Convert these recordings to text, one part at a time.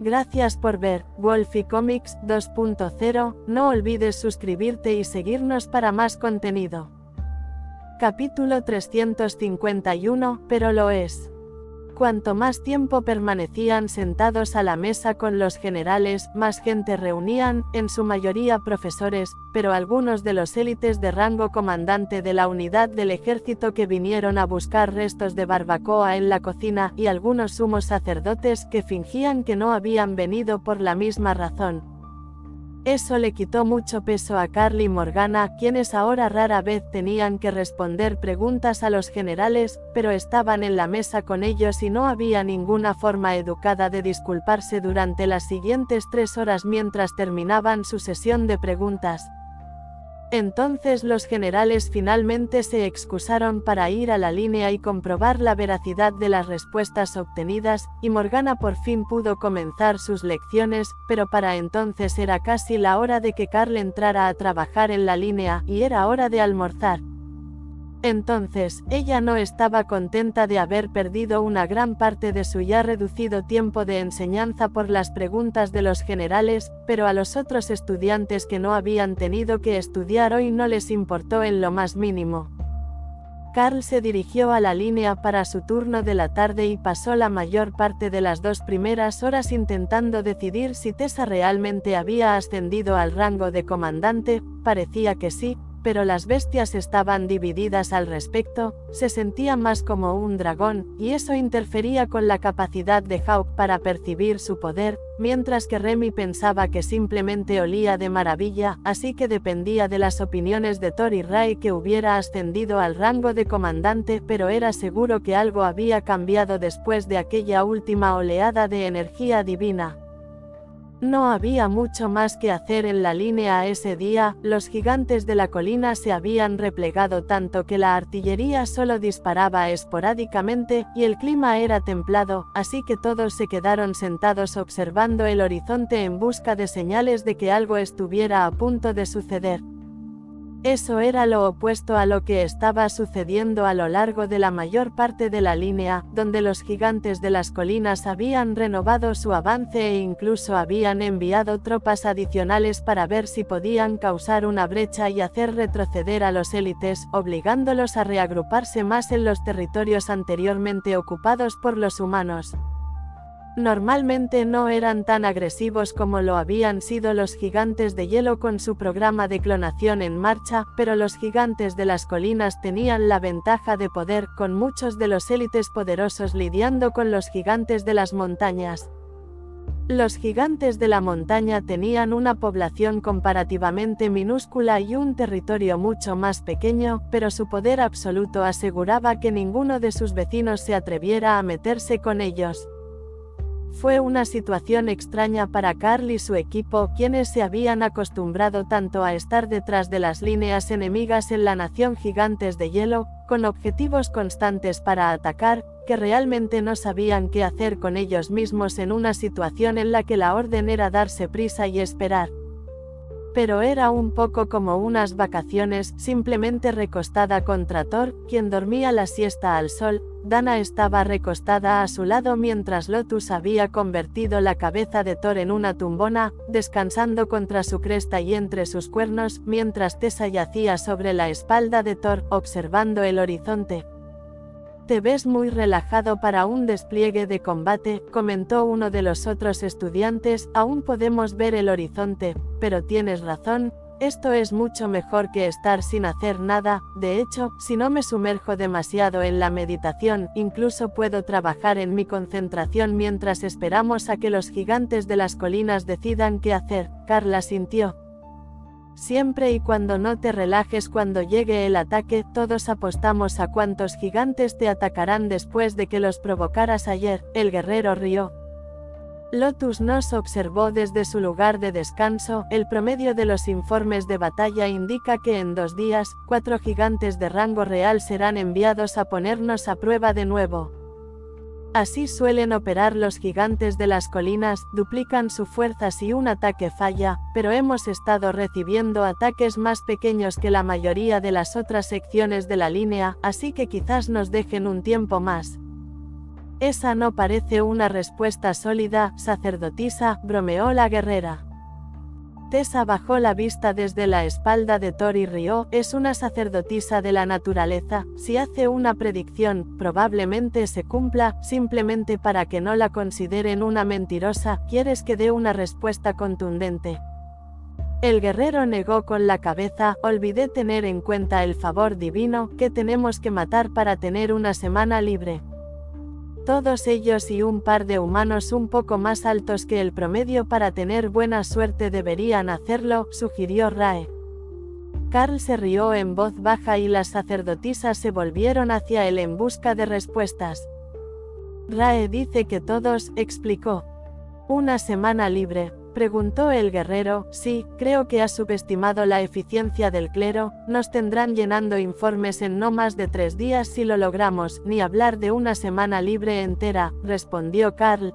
Gracias por ver Wolfie Comics 2.0, no olvides suscribirte y seguirnos para más contenido. Capítulo 351, pero lo es. Cuanto más tiempo permanecían sentados a la mesa con los generales, más gente reunían, en su mayoría profesores, pero algunos de los élites de rango comandante de la unidad del ejército que vinieron a buscar restos de barbacoa en la cocina, y algunos sumos sacerdotes que fingían que no habían venido por la misma razón. Eso le quitó mucho peso a Carl y Morgana, quienes ahora rara vez tenían que responder preguntas a los generales, pero estaban en la mesa con ellos y no había ninguna forma educada de disculparse durante las siguientes 3 horas mientras terminaban su sesión de preguntas. Entonces los generales finalmente se excusaron para ir a la línea y comprobar la veracidad de las respuestas obtenidas, y Morgana por fin pudo comenzar sus lecciones, pero para entonces era casi la hora de que Carl entrara a trabajar en la línea, y era hora de almorzar. Entonces, ella no estaba contenta de haber perdido una gran parte de su ya reducido tiempo de enseñanza por las preguntas de los generales, pero a los otros estudiantes que no habían tenido que estudiar hoy no les importó en lo más mínimo. Carl se dirigió a la línea para su turno de la tarde y pasó la mayor parte de las 2 primeras horas intentando decidir si Tessa realmente había ascendido al rango de comandante. Parecía que sí, pero las bestias estaban divididas al respecto. Se sentía más como un dragón, y eso interfería con la capacidad de Hawk para percibir su poder, mientras que Remy pensaba que simplemente olía de maravilla, así que dependía de las opiniones de Thor y Ray que hubiera ascendido al rango de comandante, pero era seguro que algo había cambiado después de aquella última oleada de energía divina. No había mucho más que hacer en la línea ese día. Los gigantes de la colina se habían replegado tanto que la artillería solo disparaba esporádicamente, y el clima era templado, así que todos se quedaron sentados observando el horizonte en busca de señales de que algo estuviera a punto de suceder. Eso era lo opuesto a lo que estaba sucediendo a lo largo de la mayor parte de la línea, donde los gigantes de las colinas habían renovado su avance e incluso habían enviado tropas adicionales para ver si podían causar una brecha y hacer retroceder a los élites, obligándolos a reagruparse más en los territorios anteriormente ocupados por los humanos. Normalmente no eran tan agresivos como lo habían sido los gigantes de hielo con su programa de clonación en marcha, pero los gigantes de las colinas tenían la ventaja de poder, con muchos de los élites poderosos lidiando con los gigantes de las montañas. Los gigantes de la montaña tenían una población comparativamente minúscula y un territorio mucho más pequeño, pero su poder absoluto aseguraba que ninguno de sus vecinos se atreviera a meterse con ellos. Fue una situación extraña para Carl y su equipo, quienes se habían acostumbrado tanto a estar detrás de las líneas enemigas en la nación gigantes de hielo, con objetivos constantes para atacar, que realmente no sabían qué hacer con ellos mismos en una situación en la que la orden era darse prisa y esperar. Pero era un poco como unas vacaciones, simplemente recostada contra Thor, quien dormía la siesta al sol. Dana estaba recostada a su lado mientras Lotus había convertido la cabeza de Thor en una tumbona, descansando contra su cresta y entre sus cuernos, mientras Tessa yacía sobre la espalda de Thor, observando el horizonte. «Te ves muy relajado para un despliegue de combate», comentó uno de los otros estudiantes. «Aún podemos ver el horizonte, pero tienes razón, esto es mucho mejor que estar sin hacer nada. De hecho, si no me sumerjo demasiado en la meditación, incluso puedo trabajar en mi concentración mientras esperamos a que los gigantes de las colinas decidan qué hacer». Carl asintió. «Siempre y cuando no te relajes cuando llegue el ataque. Todos apostamos a cuántos gigantes te atacarán después de que los provocaras ayer». El guerrero rió. Lotus nos observó desde su lugar de descanso. «El promedio de los informes de batalla indica que en 2 días, 4 gigantes de rango real serán enviados a ponernos a prueba de nuevo. Así suelen operar los gigantes de las colinas, duplican su fuerza si un ataque falla, pero hemos estado recibiendo ataques más pequeños que la mayoría de las otras secciones de la línea, así que quizás nos dejen un tiempo más». Esa no parece una respuesta sólida, sacerdotisa, bromeó la guerrera. Tessa bajó la vista desde la espalda de Thor y rió. Es una sacerdotisa de la naturaleza. Si hace una predicción, probablemente se cumpla. Simplemente para que no la consideren una mentirosa, quieres que dé una respuesta contundente. El guerrero negó con la cabeza. Olvidé tener en cuenta el favor divino que tenemos que matar para tener una semana libre. Todos ellos y un par de humanos un poco más altos que el promedio para tener buena suerte deberían hacerlo, sugirió Rae. Carl se rió en voz baja y las sacerdotisas se volvieron hacia él en busca de respuestas. Rae dice que todos, explicó. ¿Una semana libre?, preguntó el guerrero. Sí, creo que ha subestimado la eficiencia del clero. Nos tendrán llenando informes en no más de 3 días si lo logramos, ni hablar de una semana libre entera, respondió Carl.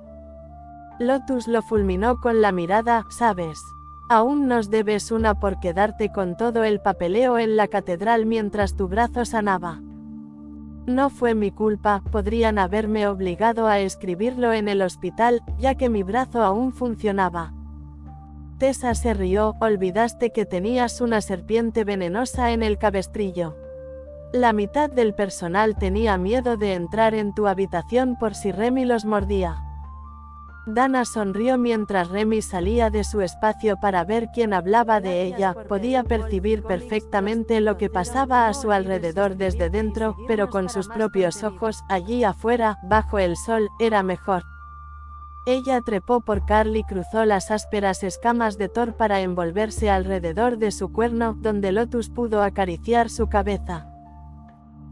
Lotus lo fulminó con la mirada. ¿Sabes? Aún nos debes una por quedarte con todo el papeleo en la catedral mientras tu brazo sanaba. No fue mi culpa, podrían haberme obligado a escribirlo en el hospital, ya que mi brazo aún funcionaba. Tessa se rió. Olvidaste que tenías una serpiente venenosa en el cabestrillo. La mitad del personal tenía miedo de entrar en tu habitación por si Remy los mordía. Dana sonrió mientras Remy salía de su espacio para ver quién hablaba de ella. Podía percibir perfectamente lo que pasaba a su alrededor desde dentro, pero con sus propios ojos, allí afuera, bajo el sol, era mejor. Ella trepó por Carl y cruzó las ásperas escamas de Thor para envolverse alrededor de su cuerno, donde Lotus pudo acariciar su cabeza.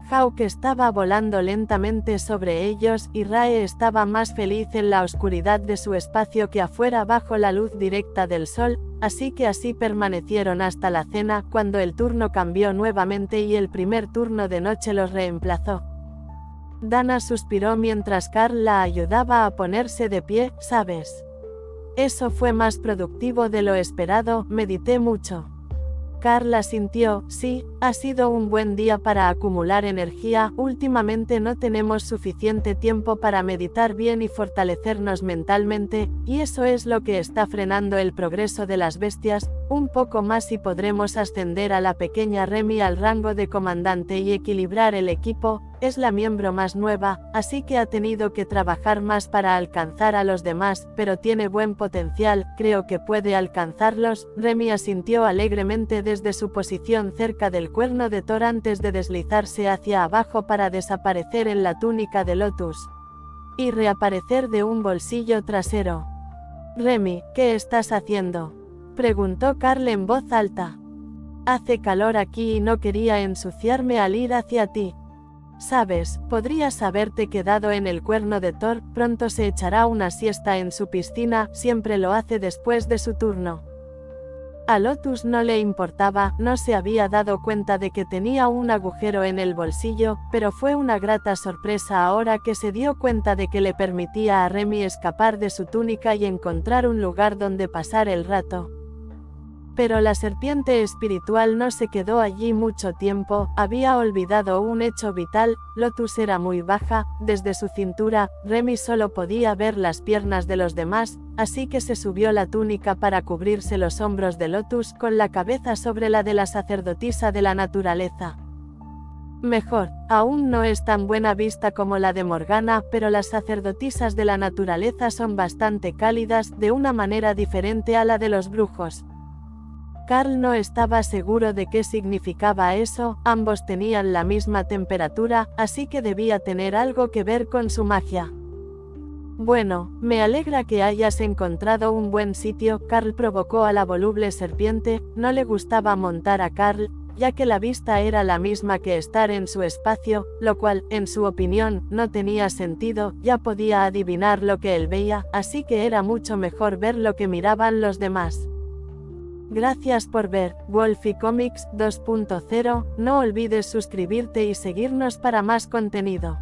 Hawk estaba volando lentamente sobre ellos, y Rae estaba más feliz en la oscuridad de su espacio que afuera bajo la luz directa del sol, así que así permanecieron hasta la cena, cuando el turno cambió nuevamente y el primer turno de noche los reemplazó. Dana suspiró mientras Carl la ayudaba a ponerse de pie. ¿Sabes? Eso fue más productivo de lo esperado, medité mucho. Carl asintió. Sí, ha sido un buen día para acumular energía. Últimamente no tenemos suficiente tiempo para meditar bien y fortalecernos mentalmente, y eso es lo que está frenando el progreso de las bestias. Un poco más y podremos ascender a la pequeña Remy al rango de comandante y equilibrar el equipo. Es la miembro más nueva, así que ha tenido que trabajar más para alcanzar a los demás, pero tiene buen potencial, creo que puede alcanzarlos. Remy asintió alegremente desde su posición cerca del cuerno de Thor antes de deslizarse hacia abajo para desaparecer en la túnica de Lotus y reaparecer de un bolsillo trasero. Remy, ¿qué estás haciendo?, preguntó Carl en voz alta. Hace calor aquí y no quería ensuciarme al ir hacia ti. Sabes, podrías haberte quedado en el cuerno de Thor. Pronto se echará una siesta en su piscina, siempre lo hace después de su turno. A Lotus no le importaba, no se había dado cuenta de que tenía un agujero en el bolsillo, pero fue una grata sorpresa ahora que se dio cuenta de que le permitía a Remy escapar de su túnica y encontrar un lugar donde pasar el rato. Pero la serpiente espiritual no se quedó allí mucho tiempo, había olvidado un hecho vital. Lotus era muy baja, desde su cintura, Remy solo podía ver las piernas de los demás, así que se subió la túnica para cubrirse los hombros de Lotus con la cabeza sobre la de la sacerdotisa de la naturaleza. Mejor, aún no es tan buena vista como la de Morgana, pero las sacerdotisas de la naturaleza son bastante cálidas, de una manera diferente a la de los brujos. Carl no estaba seguro de qué significaba eso, ambos tenían la misma temperatura, así que debía tener algo que ver con su magia. Bueno, me alegra que hayas encontrado un buen sitio. Carl provocó a la voluble serpiente. No le gustaba montar a Carl, ya que la vista era la misma que estar en su espacio, lo cual, en su opinión, no tenía sentido. Ya podía adivinar lo que él veía, así que era mucho mejor ver lo que miraban los demás. Gracias por ver Wolfie Comics 2.0, no olvides suscribirte y seguirnos para más contenido.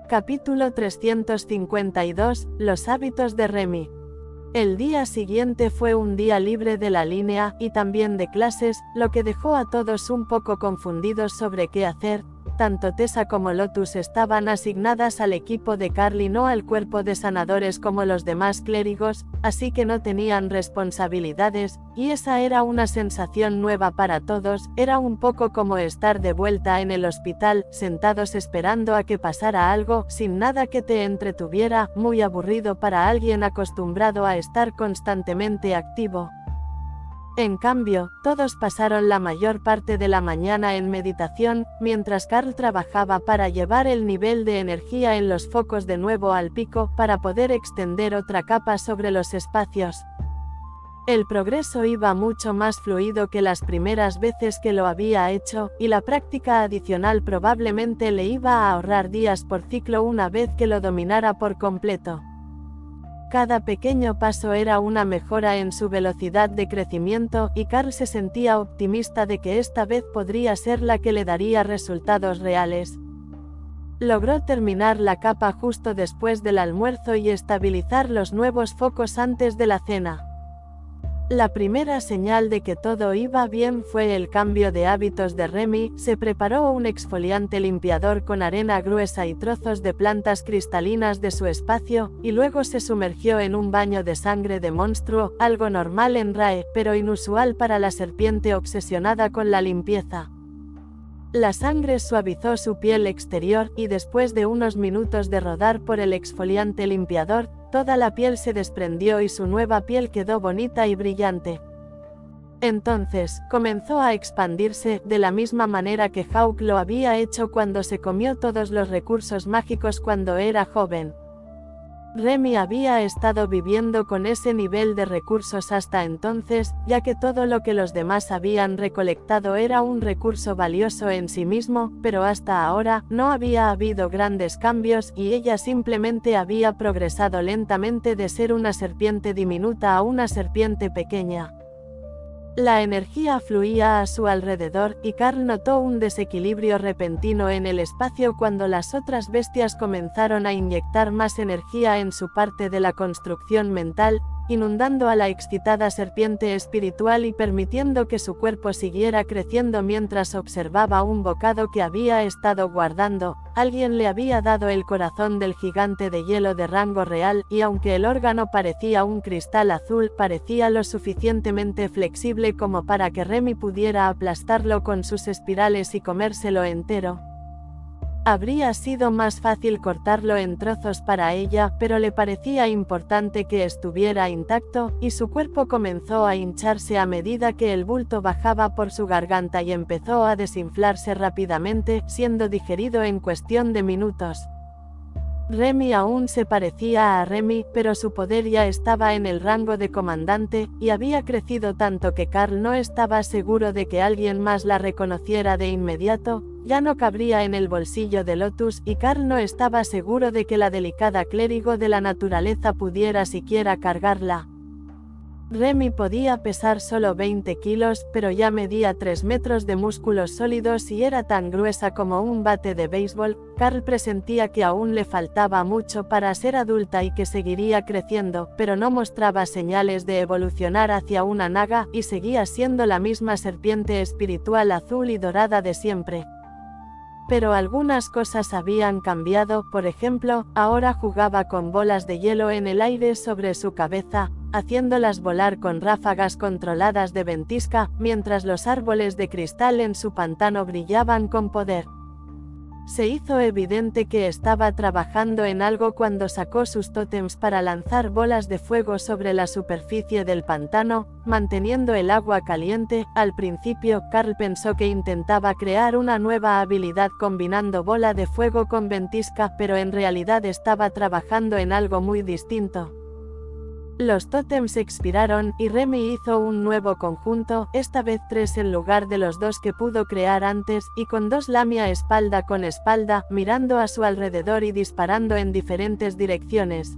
Capítulo 352, Los hábitos de Remy. El día siguiente fue un día libre de la línea, y también de clases, lo que dejó a todos un poco confundidos sobre qué hacer. tanto Tessa como Lotus estaban asignadas al equipo de Carl y no al cuerpo de sanadores como los demás clérigos, así que no tenían responsabilidades, y esa era una sensación nueva para todos. Era un poco como estar de vuelta en el hospital, sentados esperando a que pasara algo, sin nada que te entretuviera, muy aburrido para alguien acostumbrado a estar constantemente activo. En cambio, todos pasaron la mayor parte de la mañana en meditación, mientras Carl trabajaba para llevar el nivel de energía en los focos de nuevo al pico, para poder extender otra capa sobre los espacios. El progreso iba mucho más fluido que las primeras veces que lo había hecho, y la práctica adicional probablemente le iba a ahorrar días por ciclo una vez que lo dominara por completo. Cada pequeño paso era una mejora en su velocidad de crecimiento, y Carl se sentía optimista de que esta vez podría ser la que le daría resultados reales. Logró terminar la capa justo después del almuerzo y estabilizar los nuevos focos antes de la cena. La primera señal de que todo iba bien fue el cambio de hábitos de Remy. Se preparó un exfoliante limpiador con arena gruesa y trozos de plantas cristalinas de su espacio, y luego se sumergió en un baño de sangre de monstruo, algo normal en Rae, pero inusual para la serpiente obsesionada con la limpieza. La sangre suavizó su piel exterior, y después de unos minutos de rodar por el exfoliante limpiador, toda la piel se desprendió y su nueva piel quedó bonita y brillante. Entonces, comenzó a expandirse, de la misma manera que Hawk lo había hecho cuando se comió todos los recursos mágicos cuando era joven. Remy había estado viviendo con ese nivel de recursos hasta entonces, ya que todo lo que los demás habían recolectado era un recurso valioso en sí mismo, pero hasta ahora, no había habido grandes cambios, y ella simplemente había progresado lentamente de ser una serpiente diminuta a una serpiente pequeña. La energía fluía a su alrededor, y Carl notó un desequilibrio repentino en el espacio cuando las otras bestias comenzaron a inyectar más energía en su parte de la construcción mental, inundando a la excitada serpiente espiritual y permitiendo que su cuerpo siguiera creciendo mientras observaba un bocado que había estado guardando. Alguien le había dado el corazón del gigante de hielo de rango real, y aunque el órgano parecía un cristal azul, parecía lo suficientemente flexible como para que Remy pudiera aplastarlo con sus espirales y comérselo entero. Habría sido más fácil cortarlo en trozos para ella, pero le parecía importante que estuviera intacto, y su cuerpo comenzó a hincharse a medida que el bulto bajaba por su garganta y empezó a desinflarse rápidamente, siendo digerido en cuestión de minutos. Remy aún se parecía a Remy, pero su poder ya estaba en el rango de comandante, y había crecido tanto que Carl no estaba seguro de que alguien más la reconociera de inmediato. Ya no cabría en el bolsillo de Lotus, y Carl no estaba seguro de que la delicada clérigo de la naturaleza pudiera siquiera cargarla. Remy podía pesar solo 20 kilos, pero ya medía 3 metros de músculos sólidos y era tan gruesa como un bate de béisbol. Carl presentía que aún le faltaba mucho para ser adulta y que seguiría creciendo, pero no mostraba señales de evolucionar hacia una naga, y seguía siendo la misma serpiente espiritual azul y dorada de siempre. Pero algunas cosas habían cambiado. Por ejemplo, ahora jugaba con bolas de hielo en el aire sobre su cabeza, haciéndolas volar con ráfagas controladas de ventisca, mientras los árboles de cristal en su pantano brillaban con poder. Se hizo evidente que estaba trabajando en algo cuando sacó sus tótems para lanzar bolas de fuego sobre la superficie del pantano, manteniendo el agua caliente. Al principio, Carl pensó que intentaba crear una nueva habilidad combinando bola de fuego con ventisca, pero en realidad estaba trabajando en algo muy distinto. Los tótems expiraron, y Remy hizo un nuevo conjunto, esta vez 3 en lugar de los 2 que pudo crear antes, y con 2 lamia espalda con espalda, mirando a su alrededor y disparando en diferentes direcciones.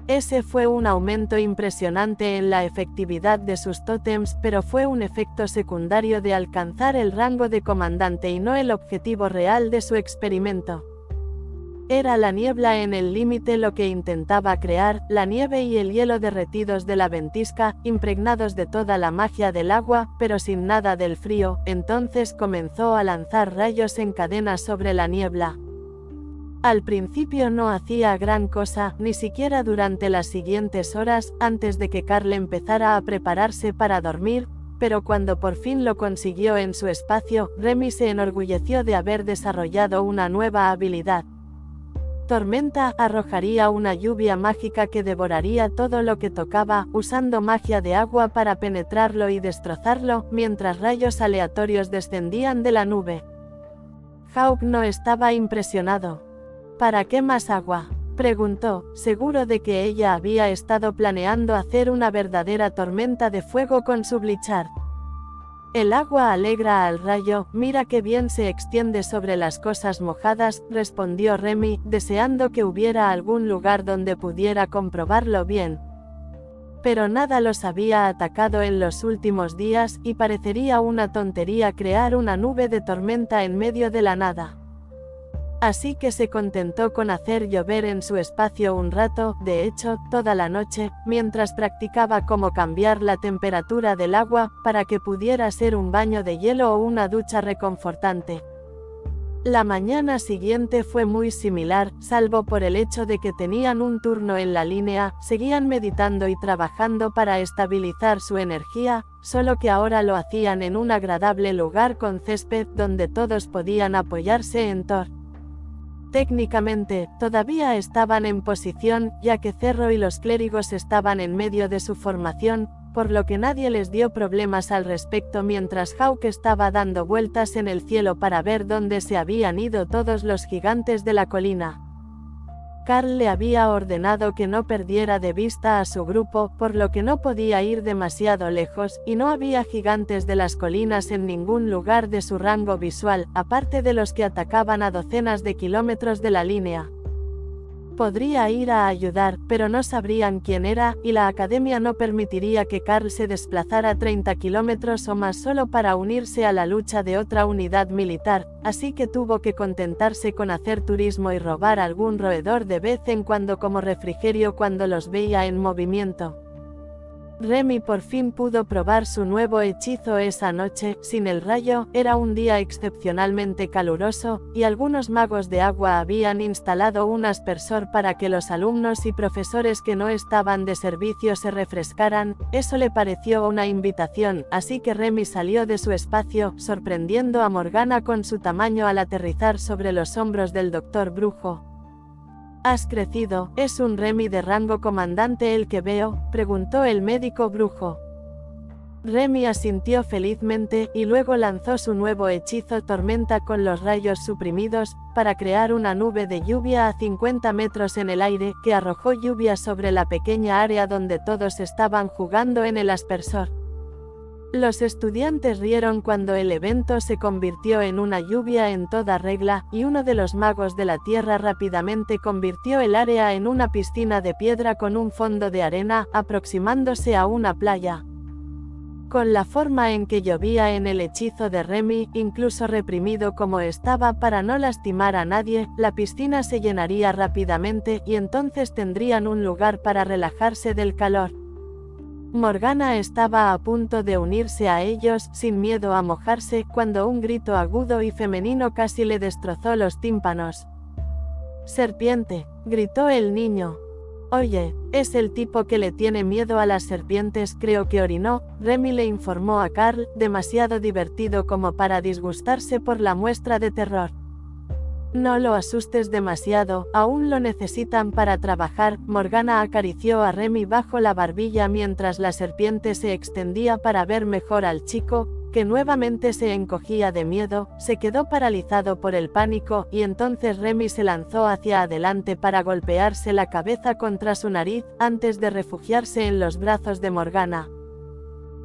Ese fue un aumento impresionante en la efectividad de sus tótems, pero fue un efecto secundario de alcanzar el rango de comandante y no el objetivo real de su experimento. Era la niebla en el límite lo que intentaba crear, la nieve y el hielo derretidos de la ventisca, impregnados de toda la magia del agua, pero sin nada del frío. Entonces comenzó a lanzar rayos en cadena sobre la niebla. Al principio no hacía gran cosa, ni siquiera durante las siguientes horas, antes de que Carl empezara a prepararse para dormir, pero cuando por fin lo consiguió en su espacio, Remy se enorgulleció de haber desarrollado una nueva habilidad. Tormenta arrojaría una lluvia mágica que devoraría todo lo que tocaba, usando magia de agua para penetrarlo y destrozarlo, mientras rayos aleatorios descendían de la nube. Hawk no estaba impresionado. ¿Para qué más agua?, preguntó, seguro de que ella había estado planeando hacer una verdadera tormenta de fuego con su Blitzard. El agua alegra al rayo, mira qué bien se extiende sobre las cosas mojadas, respondió Remy, deseando que hubiera algún lugar donde pudiera comprobarlo bien. Pero nada los había atacado en los últimos días, y parecería una tontería crear una nube de tormenta en medio de la nada. Así que se contentó con hacer llover en su espacio un rato, de hecho, toda la noche, mientras practicaba cómo cambiar la temperatura del agua, para que pudiera ser un baño de hielo o una ducha reconfortante. La mañana siguiente fue muy similar, salvo por el hecho de que tenían un turno en la línea, seguían meditando y trabajando para estabilizar su energía, solo que ahora lo hacían en un agradable lugar con césped donde todos podían apoyarse en Thor. Técnicamente, todavía estaban en posición, ya que Cerro y los clérigos estaban en medio de su formación, por lo que nadie les dio problemas al respecto mientras Hawk estaba dando vueltas en el cielo para ver dónde se habían ido todos los gigantes de la colina. Carl le había ordenado que no perdiera de vista a su grupo, por lo que no podía ir demasiado lejos, y no había gigantes de las colinas en ningún lugar de su rango visual, aparte de los que atacaban a docenas de kilómetros de la línea. Podría ir a ayudar, pero no sabrían quién era, y la academia no permitiría que Carl se desplazara 30 kilómetros o más solo para unirse a la lucha de otra unidad militar, así que tuvo que contentarse con hacer turismo y robar algún roedor de vez en cuando como refrigerio cuando los veía en movimiento. Remy por fin pudo probar su nuevo hechizo esa noche, sin el rayo. Era un día excepcionalmente caluroso, y algunos magos de agua habían instalado un aspersor para que los alumnos y profesores que no estaban de servicio se refrescaran. Eso le pareció una invitación, así que Remy salió de su espacio, sorprendiendo a Morgana con su tamaño al aterrizar sobre los hombros del Doctor Brujo. «¿Has crecido? ¿Es un Remy de rango comandante el que veo?», preguntó el médico brujo. Remy asintió felizmente, y luego lanzó su nuevo hechizo Tormenta con los rayos suprimidos, para crear una nube de lluvia a 50 metros en el aire, que arrojó lluvia sobre la pequeña área donde todos estaban jugando en el aspersor. Los estudiantes rieron cuando el evento se convirtió en una lluvia en toda regla, y uno de los magos de la tierra rápidamente convirtió el área en una piscina de piedra con un fondo de arena, aproximándose a una playa. Con la forma en que llovía en el hechizo de Remy, incluso reprimido como estaba para no lastimar a nadie, la piscina se llenaría rápidamente, y entonces tendrían un lugar para relajarse del calor. Morgana estaba a punto de unirse a ellos, sin miedo a mojarse, cuando un grito agudo y femenino casi le destrozó los tímpanos. «¡Serpiente!», gritó el niño. «Oye, es el tipo que le tiene miedo a las serpientes», creo que orinó, Remy le informó a Carl, demasiado divertido como para disgustarse por la muestra de terror. «No lo asustes demasiado, aún lo necesitan para trabajar». Morgana acarició a Remy bajo la barbilla mientras la serpiente se extendía para ver mejor al chico, que nuevamente se encogía de miedo, se quedó paralizado por el pánico, y entonces Remy se lanzó hacia adelante para golpearse la cabeza contra su nariz, antes de refugiarse en los brazos de Morgana.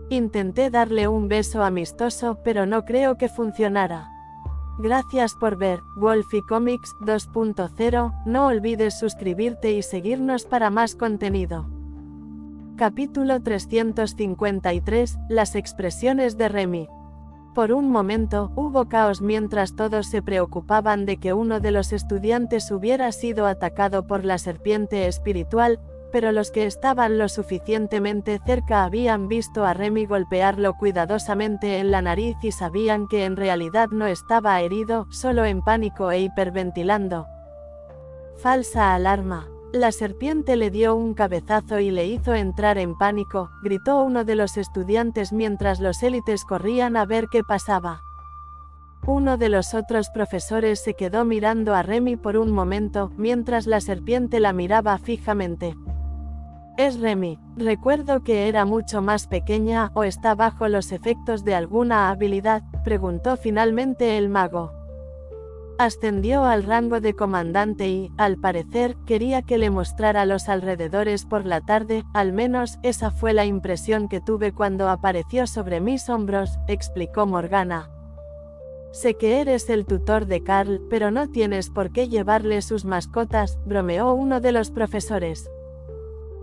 «Intenté darle un beso amistoso, pero no creo que funcionara». Gracias por ver Wolfie Comics 2.0, no olvides suscribirte y seguirnos para más contenido. Capítulo 353, las expresiones de Remy. Por un momento, hubo caos mientras todos se preocupaban de que uno de los estudiantes hubiera sido atacado por la serpiente espiritual, pero los que estaban lo suficientemente cerca habían visto a Remy golpearlo cuidadosamente en la nariz y sabían que en realidad no estaba herido, solo en pánico e hiperventilando. Falsa alarma. La serpiente le dio un cabezazo y le hizo entrar en pánico, gritó uno de los estudiantes mientras los élites corrían a ver qué pasaba. Uno de los otros profesores se quedó mirando a Remy por un momento, mientras la serpiente la miraba fijamente. Es Remy. Recuerdo que era mucho más pequeña, ¿o está bajo los efectos de alguna habilidad?, preguntó finalmente el mago. Ascendió al rango de comandante y, al parecer, quería que le mostrara los alrededores por la tarde, al menos, esa fue la impresión que tuve cuando apareció sobre mis hombros, explicó Morgana. Sé que eres el tutor de Carl, pero no tienes por qué llevarle sus mascotas, bromeó uno de los profesores.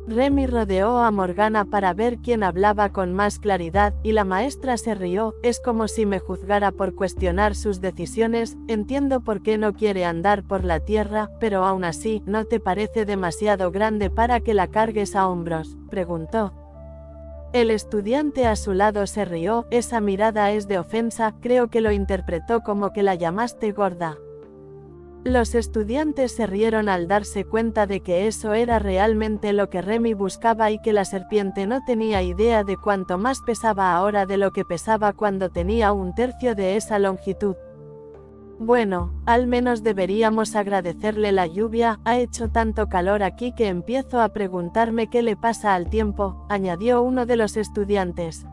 Remy rodeó a Morgana para ver quién hablaba con más claridad, y la maestra se rió. Es como si me juzgara por cuestionar sus decisiones. Entiendo por qué no quiere andar por la tierra, pero aún así, ¿no te parece demasiado grande para que la cargues a hombros?, preguntó. El estudiante a su lado se rió. Esa mirada es de ofensa, creo que lo interpretó como que la llamaste gorda. Los estudiantes se rieron al darse cuenta de que eso era realmente lo que Remy buscaba y que la serpiente no tenía idea de cuánto más pesaba ahora de lo que pesaba cuando tenía un tercio de esa longitud. Bueno, al menos deberíamos agradecerle la lluvia, ha hecho tanto calor aquí que empiezo a preguntarme qué le pasa al tiempo, añadió uno de los estudiantes.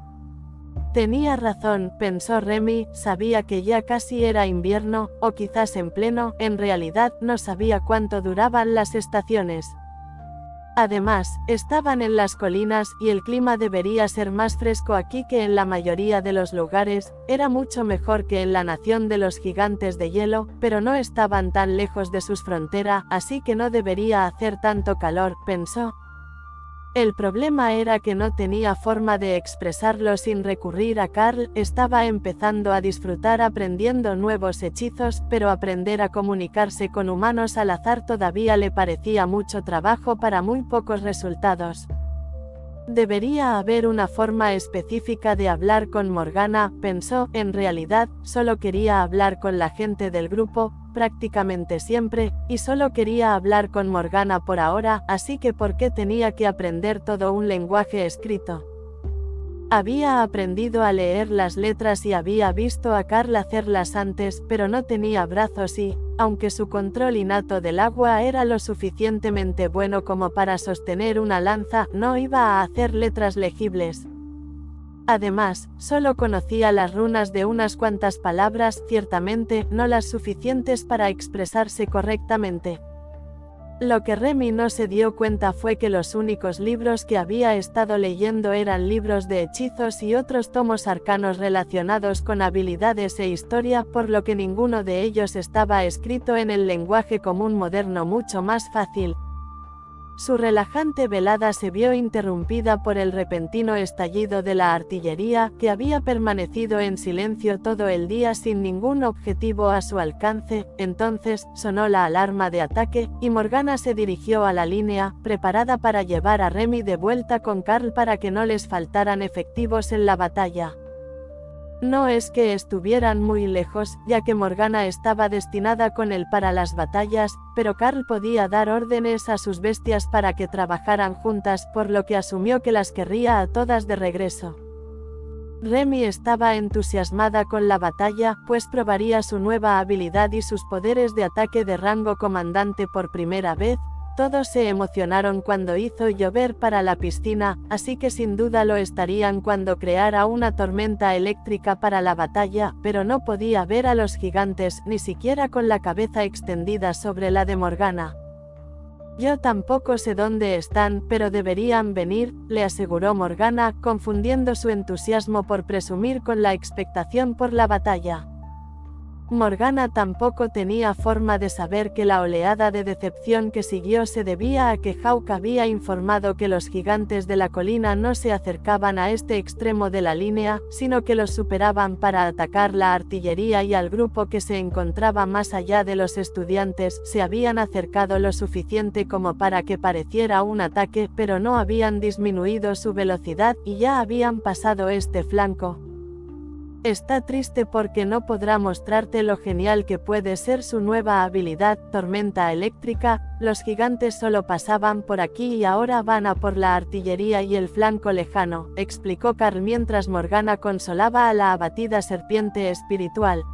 Tenía razón, pensó Remy, sabía que ya casi era invierno, o quizás en realidad no sabía cuánto duraban las estaciones. Además, estaban en las colinas, y el clima debería ser más fresco aquí que en la mayoría de los lugares, era mucho mejor que en la nación de los gigantes de hielo, pero no estaban tan lejos de sus fronteras, así que no debería hacer tanto calor, pensó. El problema era que no tenía forma de expresarlo sin recurrir a Carl. Estaba empezando a disfrutar aprendiendo nuevos hechizos, pero aprender a comunicarse con humanos al azar todavía le parecía mucho trabajo para muy pocos resultados. Debería haber una forma específica de hablar con Morgana, pensó. En realidad, solo quería hablar con la gente del grupo, prácticamente siempre, y solo quería hablar con Morgana por ahora, así que ¿por qué tenía que aprender todo un lenguaje escrito? Había aprendido a leer las letras y había visto a Carl hacerlas antes, pero no tenía brazos y, aunque su control innato del agua era lo suficientemente bueno como para sostener una lanza, no iba a hacer letras legibles. Además, solo conocía las runas de unas cuantas palabras, ciertamente, no las suficientes para expresarse correctamente. Lo que Remy no se dio cuenta fue que los únicos libros que había estado leyendo eran libros de hechizos y otros tomos arcanos relacionados con habilidades e historia, por lo que ninguno de ellos estaba escrito en el lenguaje común moderno mucho más fácil. Su relajante velada se vio interrumpida por el repentino estallido de la artillería, que había permanecido en silencio todo el día sin ningún objetivo a su alcance. Entonces, sonó la alarma de ataque, y Morgana se dirigió a la línea, preparada para llevar a Remy de vuelta con Carl para que no les faltaran efectivos en la batalla. No es que estuvieran muy lejos, ya que Morgana estaba destinada con él para las batallas, pero Carl podía dar órdenes a sus bestias para que trabajaran juntas, por lo que asumió que las querría a todas de regreso. Remy estaba entusiasmada con la batalla, pues probaría su nueva habilidad y sus poderes de ataque de rango comandante por primera vez. Todos se emocionaron cuando hizo llover para la piscina, así que sin duda lo estarían cuando creara una tormenta eléctrica para la batalla, pero no podía ver a los gigantes, ni siquiera con la cabeza extendida sobre la de Morgana. Yo tampoco sé dónde están, pero deberían venir, le aseguró Morgana, confundiendo su entusiasmo por presumir con la expectación por la batalla. Morgana tampoco tenía forma de saber que la oleada de decepción que siguió se debía a que Hawk había informado que los gigantes de la colina no se acercaban a este extremo de la línea, sino que los superaban para atacar la artillería, y al grupo que se encontraba más allá de los estudiantes se habían acercado lo suficiente como para que pareciera un ataque, pero no habían disminuido su velocidad y ya habían pasado este flanco. Está triste porque no podrá mostrarte lo genial que puede ser su nueva habilidad, tormenta eléctrica. Los gigantes solo pasaban por aquí y ahora van a por la artillería y el flanco lejano, explicó Carl mientras Morgana consolaba a la abatida serpiente espiritual.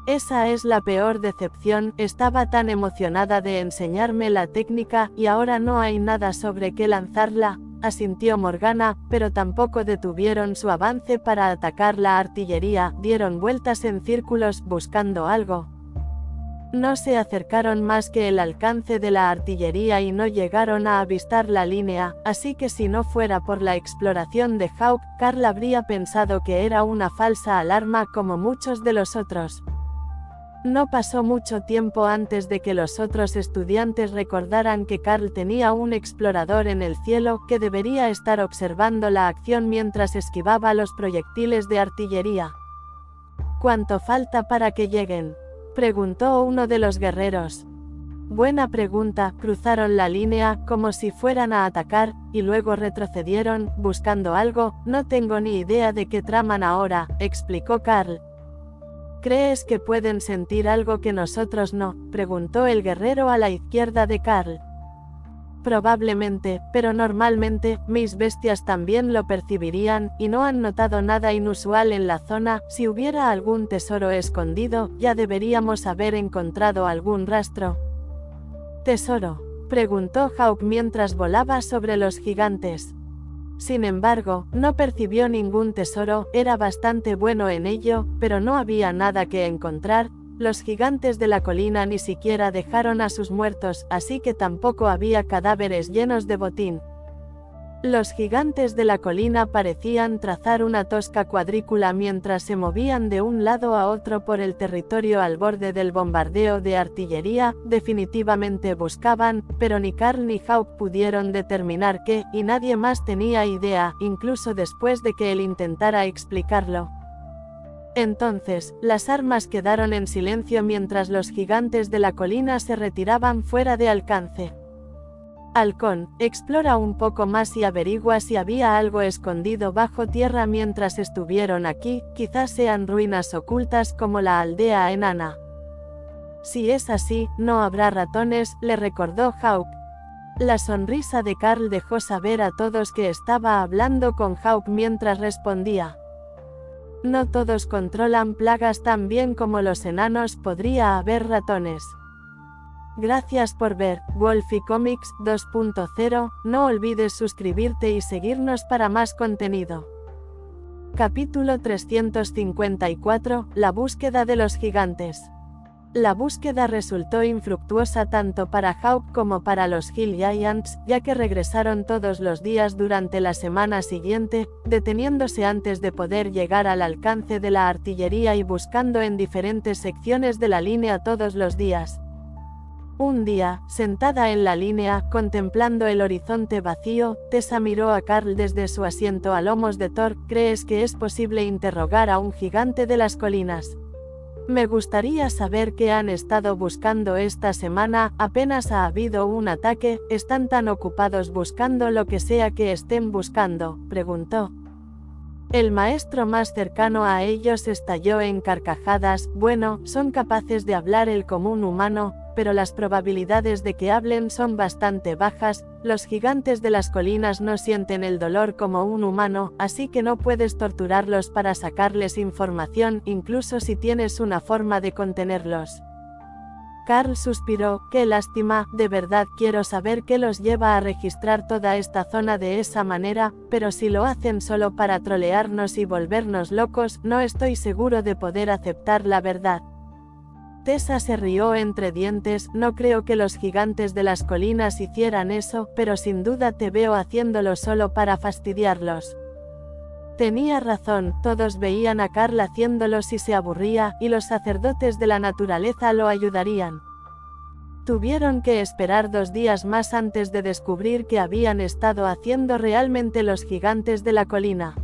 Esa es la peor decepción, estaba tan emocionada de enseñarme la técnica y ahora no hay nada sobre qué lanzarla, asintió Morgana, pero tampoco detuvieron su avance para atacar la artillería, dieron vueltas en círculos buscando algo. No se acercaron más que el alcance de la artillería y no llegaron a avistar la línea, así que si no fuera por la exploración de Hawk, Carl habría pensado que era una falsa alarma como muchos de los otros. No pasó mucho tiempo antes de que los otros estudiantes recordaran que Carl tenía un explorador en el cielo que debería estar observando la acción mientras esquivaba los proyectiles de artillería. ¿Cuánto falta para que lleguen?, preguntó uno de los guerreros. Buena pregunta. Cruzaron la línea como si fueran a atacar, y luego retrocedieron, buscando algo. No tengo ni idea de qué traman ahora, explicó Carl. ¿Crees que pueden sentir algo que nosotros no?, preguntó el guerrero a la izquierda de Carl. Probablemente, pero normalmente, mis bestias también lo percibirían, y no han notado nada inusual en la zona. Si hubiera algún tesoro escondido, ya deberíamos haber encontrado algún rastro. ¿Tesoro?, preguntó Hawk mientras volaba sobre los gigantes. Sin embargo, no percibió ningún tesoro, era bastante bueno en ello, pero no había nada que encontrar. Los gigantes de la colina ni siquiera dejaron a sus muertos, así que tampoco había cadáveres llenos de botín. Los gigantes de la colina parecían trazar una tosca cuadrícula mientras se movían de un lado a otro por el territorio al borde del bombardeo de artillería. Definitivamente buscaban, pero ni Carl ni Hawk pudieron determinar qué, y nadie más tenía idea, incluso después de que él intentara explicarlo. Entonces, las armas quedaron en silencio mientras los gigantes de la colina se retiraban fuera de alcance. Halcón, explora un poco más y averigua si había algo escondido bajo tierra mientras estuvieron aquí, quizás sean ruinas ocultas como la aldea enana. Si es así, no habrá ratones, le recordó Hawk. La sonrisa de Carl dejó saber a todos que estaba hablando con Hawk mientras respondía. No todos controlan plagas tan bien como los enanos, podría haber ratones. Gracias por ver Wolfie Comics 2.0, no olvides suscribirte y seguirnos para más contenido. Capítulo 354, la búsqueda de los gigantes. La búsqueda resultó infructuosa tanto para Hawk como para los Hill Giants, ya que regresaron todos los días durante la semana siguiente, deteniéndose antes de poder llegar al alcance de la artillería y buscando en diferentes secciones de la línea todos los días. Un día, sentada en la línea, contemplando el horizonte vacío, Tessa miró a Carl desde su asiento a lomos de Thor. ¿Crees que es posible interrogar a un gigante de las colinas? Me gustaría saber qué han estado buscando esta semana. Apenas ha habido un ataque, ¿están tan ocupados buscando lo que sea que estén buscando?, preguntó. El maestro más cercano a ellos estalló en carcajadas. Bueno, son capaces de hablar el común humano, pero las probabilidades de que hablen son bastante bajas. Los gigantes de las colinas no sienten el dolor como un humano, así que no puedes torturarlos para sacarles información, incluso si tienes una forma de contenerlos. Carl suspiró. Qué lástima, de verdad quiero saber qué los lleva a registrar toda esta zona de esa manera, pero si lo hacen solo para trolearnos y volvernos locos, no estoy seguro de poder aceptar la verdad. Tessa se rió entre dientes. No creo que los gigantes de las colinas hicieran eso, pero sin duda te veo haciéndolo solo para fastidiarlos. Tenía razón, todos veían a Carl haciéndolo si se aburría, y los sacerdotes de la naturaleza lo ayudarían. Tuvieron que esperar 2 días más antes de descubrir qué habían estado haciendo realmente los gigantes de la colina.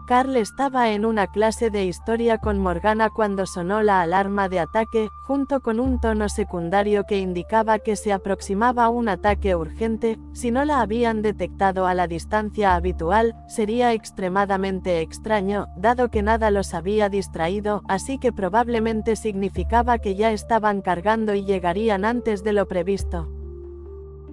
Carl estaba en una clase de historia con Morgana cuando sonó la alarma de ataque, junto con un tono secundario que indicaba que se aproximaba un ataque urgente. Si no la habían detectado a la distancia habitual, sería extremadamente extraño, dado que nada los había distraído, así que probablemente significaba que ya estaban cargando y llegarían antes de lo previsto.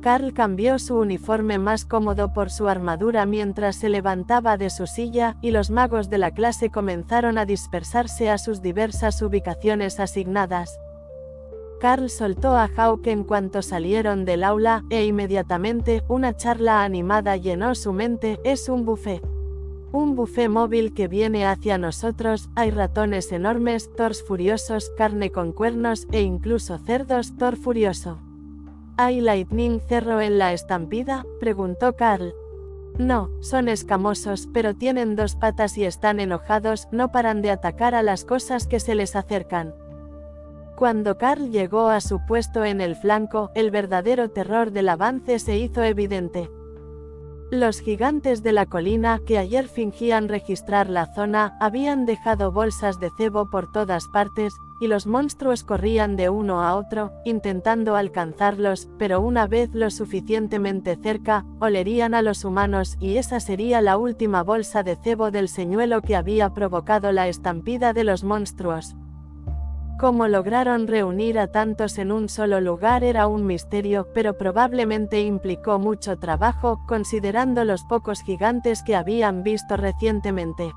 Carl cambió su uniforme más cómodo por su armadura mientras se levantaba de su silla, y los magos de la clase comenzaron a dispersarse a sus diversas ubicaciones asignadas. Carl soltó a Hawk en cuanto salieron del aula, e inmediatamente, una charla animada llenó su mente. Es un buffet. Un buffet móvil que viene hacia nosotros. Hay ratones enormes, Thors furiosos, carne con cuernos, e incluso cerdos, Thor furioso. ¿Hay Lightning Cerro en la estampida?, preguntó Carl. No, son escamosos, pero tienen 2 patas y están enojados, no paran de atacar a las cosas que se les acercan. Cuando Carl llegó a su puesto en el flanco, el verdadero terror del avance se hizo evidente. Los gigantes de la colina, que ayer fingían registrar la zona, habían dejado bolsas de cebo por todas partes, y los monstruos corrían de uno a otro, intentando alcanzarlos, pero una vez lo suficientemente cerca, olerían a los humanos, y esa sería la última bolsa de cebo del señuelo que había provocado la estampida de los monstruos. Cómo lograron reunir a tantos en un solo lugar era un misterio, pero probablemente implicó mucho trabajo, considerando los pocos gigantes que habían visto recientemente.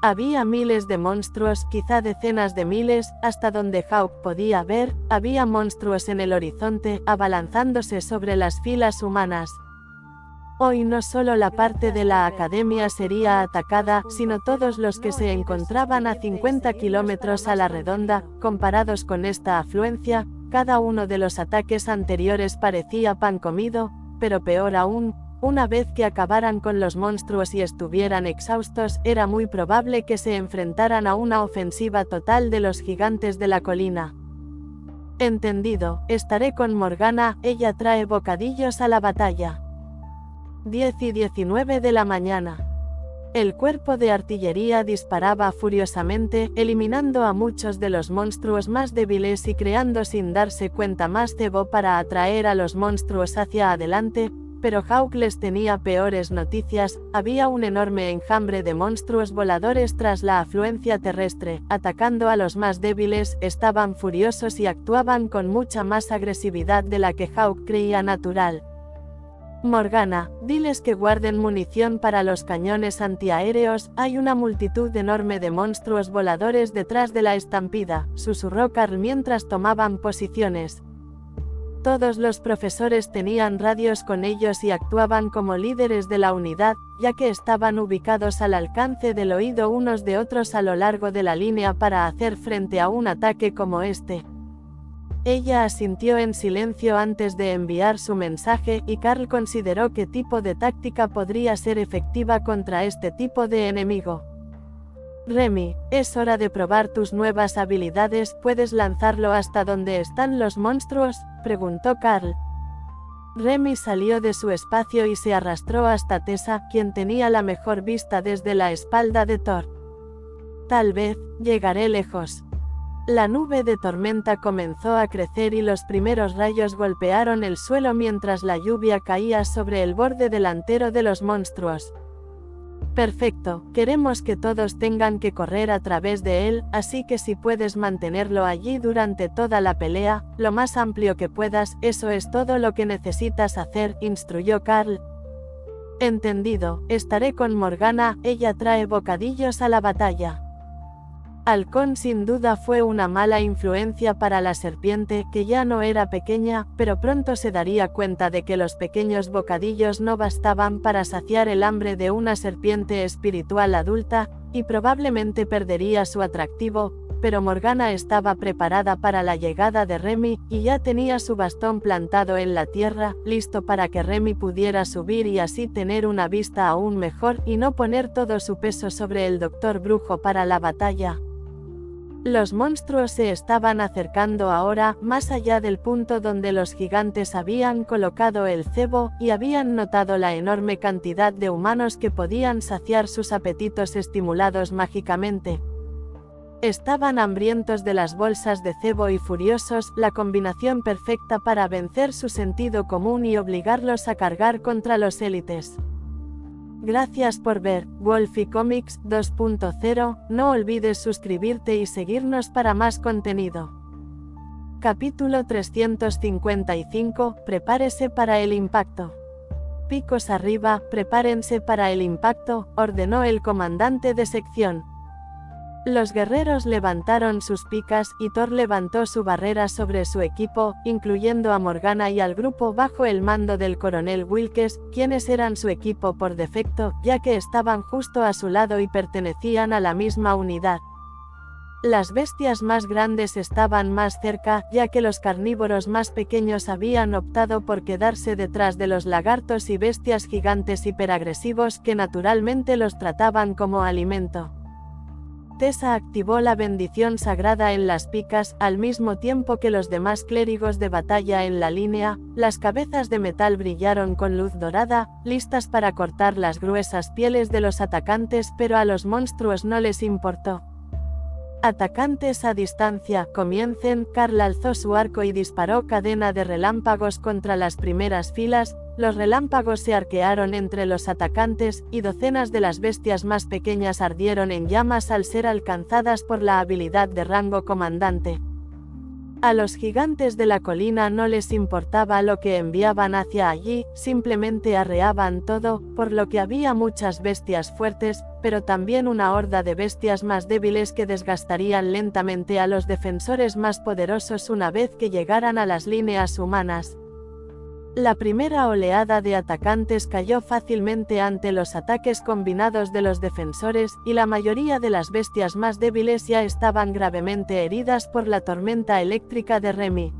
Había miles de monstruos, quizá decenas de miles, hasta donde Hawk podía ver. Había monstruos en el horizonte, abalanzándose sobre las filas humanas. Hoy no solo la parte de la academia sería atacada, sino todos los que se encontraban a 50 kilómetros a la redonda. Comparados con esta afluencia, cada uno de los ataques anteriores parecía pan comido, pero peor aún, una vez que acabaran con los monstruos y estuvieran exhaustos, era muy probable que se enfrentaran a una ofensiva total de los gigantes de la colina. Entendido, estaré con Morgana, ella trae bocadillos a la batalla. 10:19 de la mañana. El cuerpo de artillería disparaba furiosamente, eliminando a muchos de los monstruos más débiles y creando sin darse cuenta más cebo para atraer a los monstruos hacia adelante, pero Hawk les tenía peores noticias. Había un enorme enjambre de monstruos voladores tras la afluencia terrestre, atacando a los más débiles. Estaban furiosos y actuaban con mucha más agresividad de la que Hawk creía natural. Morgana, diles que guarden munición para los cañones antiaéreos. Hay una multitud enorme de monstruos voladores detrás de la estampida, susurró Carl mientras tomaban posiciones. Todos los profesores tenían radios con ellos y actuaban como líderes de la unidad, ya que estaban ubicados al alcance del oído unos de otros a lo largo de la línea para hacer frente a un ataque como este. Ella asintió en silencio antes de enviar su mensaje, y Carl consideró qué tipo de táctica podría ser efectiva contra este tipo de enemigo. Remy, es hora de probar tus nuevas habilidades. ¿Puedes lanzarlo hasta donde están los monstruos?, preguntó Carl. Remy salió de su espacio y se arrastró hasta Tessa, quien tenía la mejor vista desde la espalda de Thor. Tal vez, llegaré lejos. La nube de tormenta comenzó a crecer y los primeros rayos golpearon el suelo mientras la lluvia caía sobre el borde delantero de los monstruos. Perfecto, queremos que todos tengan que correr a través de él, así que si puedes mantenerlo allí durante toda la pelea, lo más amplio que puedas, eso es todo lo que necesitas hacer, instruyó Carl. Entendido, estaré con Morgana, ella trae bocadillos a la batalla. Halcón sin duda fue una mala influencia para la serpiente, que ya no era pequeña, pero pronto se daría cuenta de que los pequeños bocadillos no bastaban para saciar el hambre de una serpiente espiritual adulta, y probablemente perdería su atractivo. pero Morgana estaba preparada para la llegada de Remy, y ya tenía su bastón plantado en la tierra, listo para que Remy pudiera subir y así tener una vista aún mejor y no poner todo su peso sobre el Doctor Brujo para la batalla. Los monstruos se estaban acercando ahora, más allá del punto donde los gigantes habían colocado el cebo, y habían notado la enorme cantidad de humanos que podían saciar sus apetitos estimulados mágicamente. Estaban hambrientos de las bolsas de cebo y furiosos, la combinación perfecta para vencer su sentido común y obligarlos a cargar contra los élites. Gracias por ver Wolfie Comics 2.0, no olvides suscribirte y seguirnos para más contenido. Capítulo 355, prepárese para el impacto. Picos arriba, prepárense para el impacto, ordenó el comandante de sección. Los guerreros levantaron sus picas y Thor levantó su barrera sobre su equipo, incluyendo a Morgana y al grupo bajo el mando del coronel Wilkes, quienes eran su equipo por defecto, ya que estaban justo a su lado y pertenecían a la misma unidad. Las bestias más grandes estaban más cerca, ya que los carnívoros más pequeños habían optado por quedarse detrás de los lagartos y bestias gigantes hiperagresivos que naturalmente los trataban como alimento. Tessa activó la bendición sagrada en las picas, al mismo tiempo que los demás clérigos de batalla en la línea. Las cabezas de metal brillaron con luz dorada, listas para cortar las gruesas pieles de los atacantes, pero a los monstruos no les importó. Atacantes a distancia, comiencen. Carl alzó su arco y disparó cadena de relámpagos contra las primeras filas. Los relámpagos se arquearon entre los atacantes, y docenas de las bestias más pequeñas ardieron en llamas al ser alcanzadas por la habilidad de rango comandante. A los gigantes de la colina no les importaba lo que enviaban hacia allí, simplemente arreaban todo, por lo que había muchas bestias fuertes, pero también una horda de bestias más débiles que desgastarían lentamente a los defensores más poderosos una vez que llegaran a las líneas humanas. La primera oleada de atacantes cayó fácilmente ante los ataques combinados de los defensores, y la mayoría de las bestias más débiles ya estaban gravemente heridas por la tormenta eléctrica de Remy.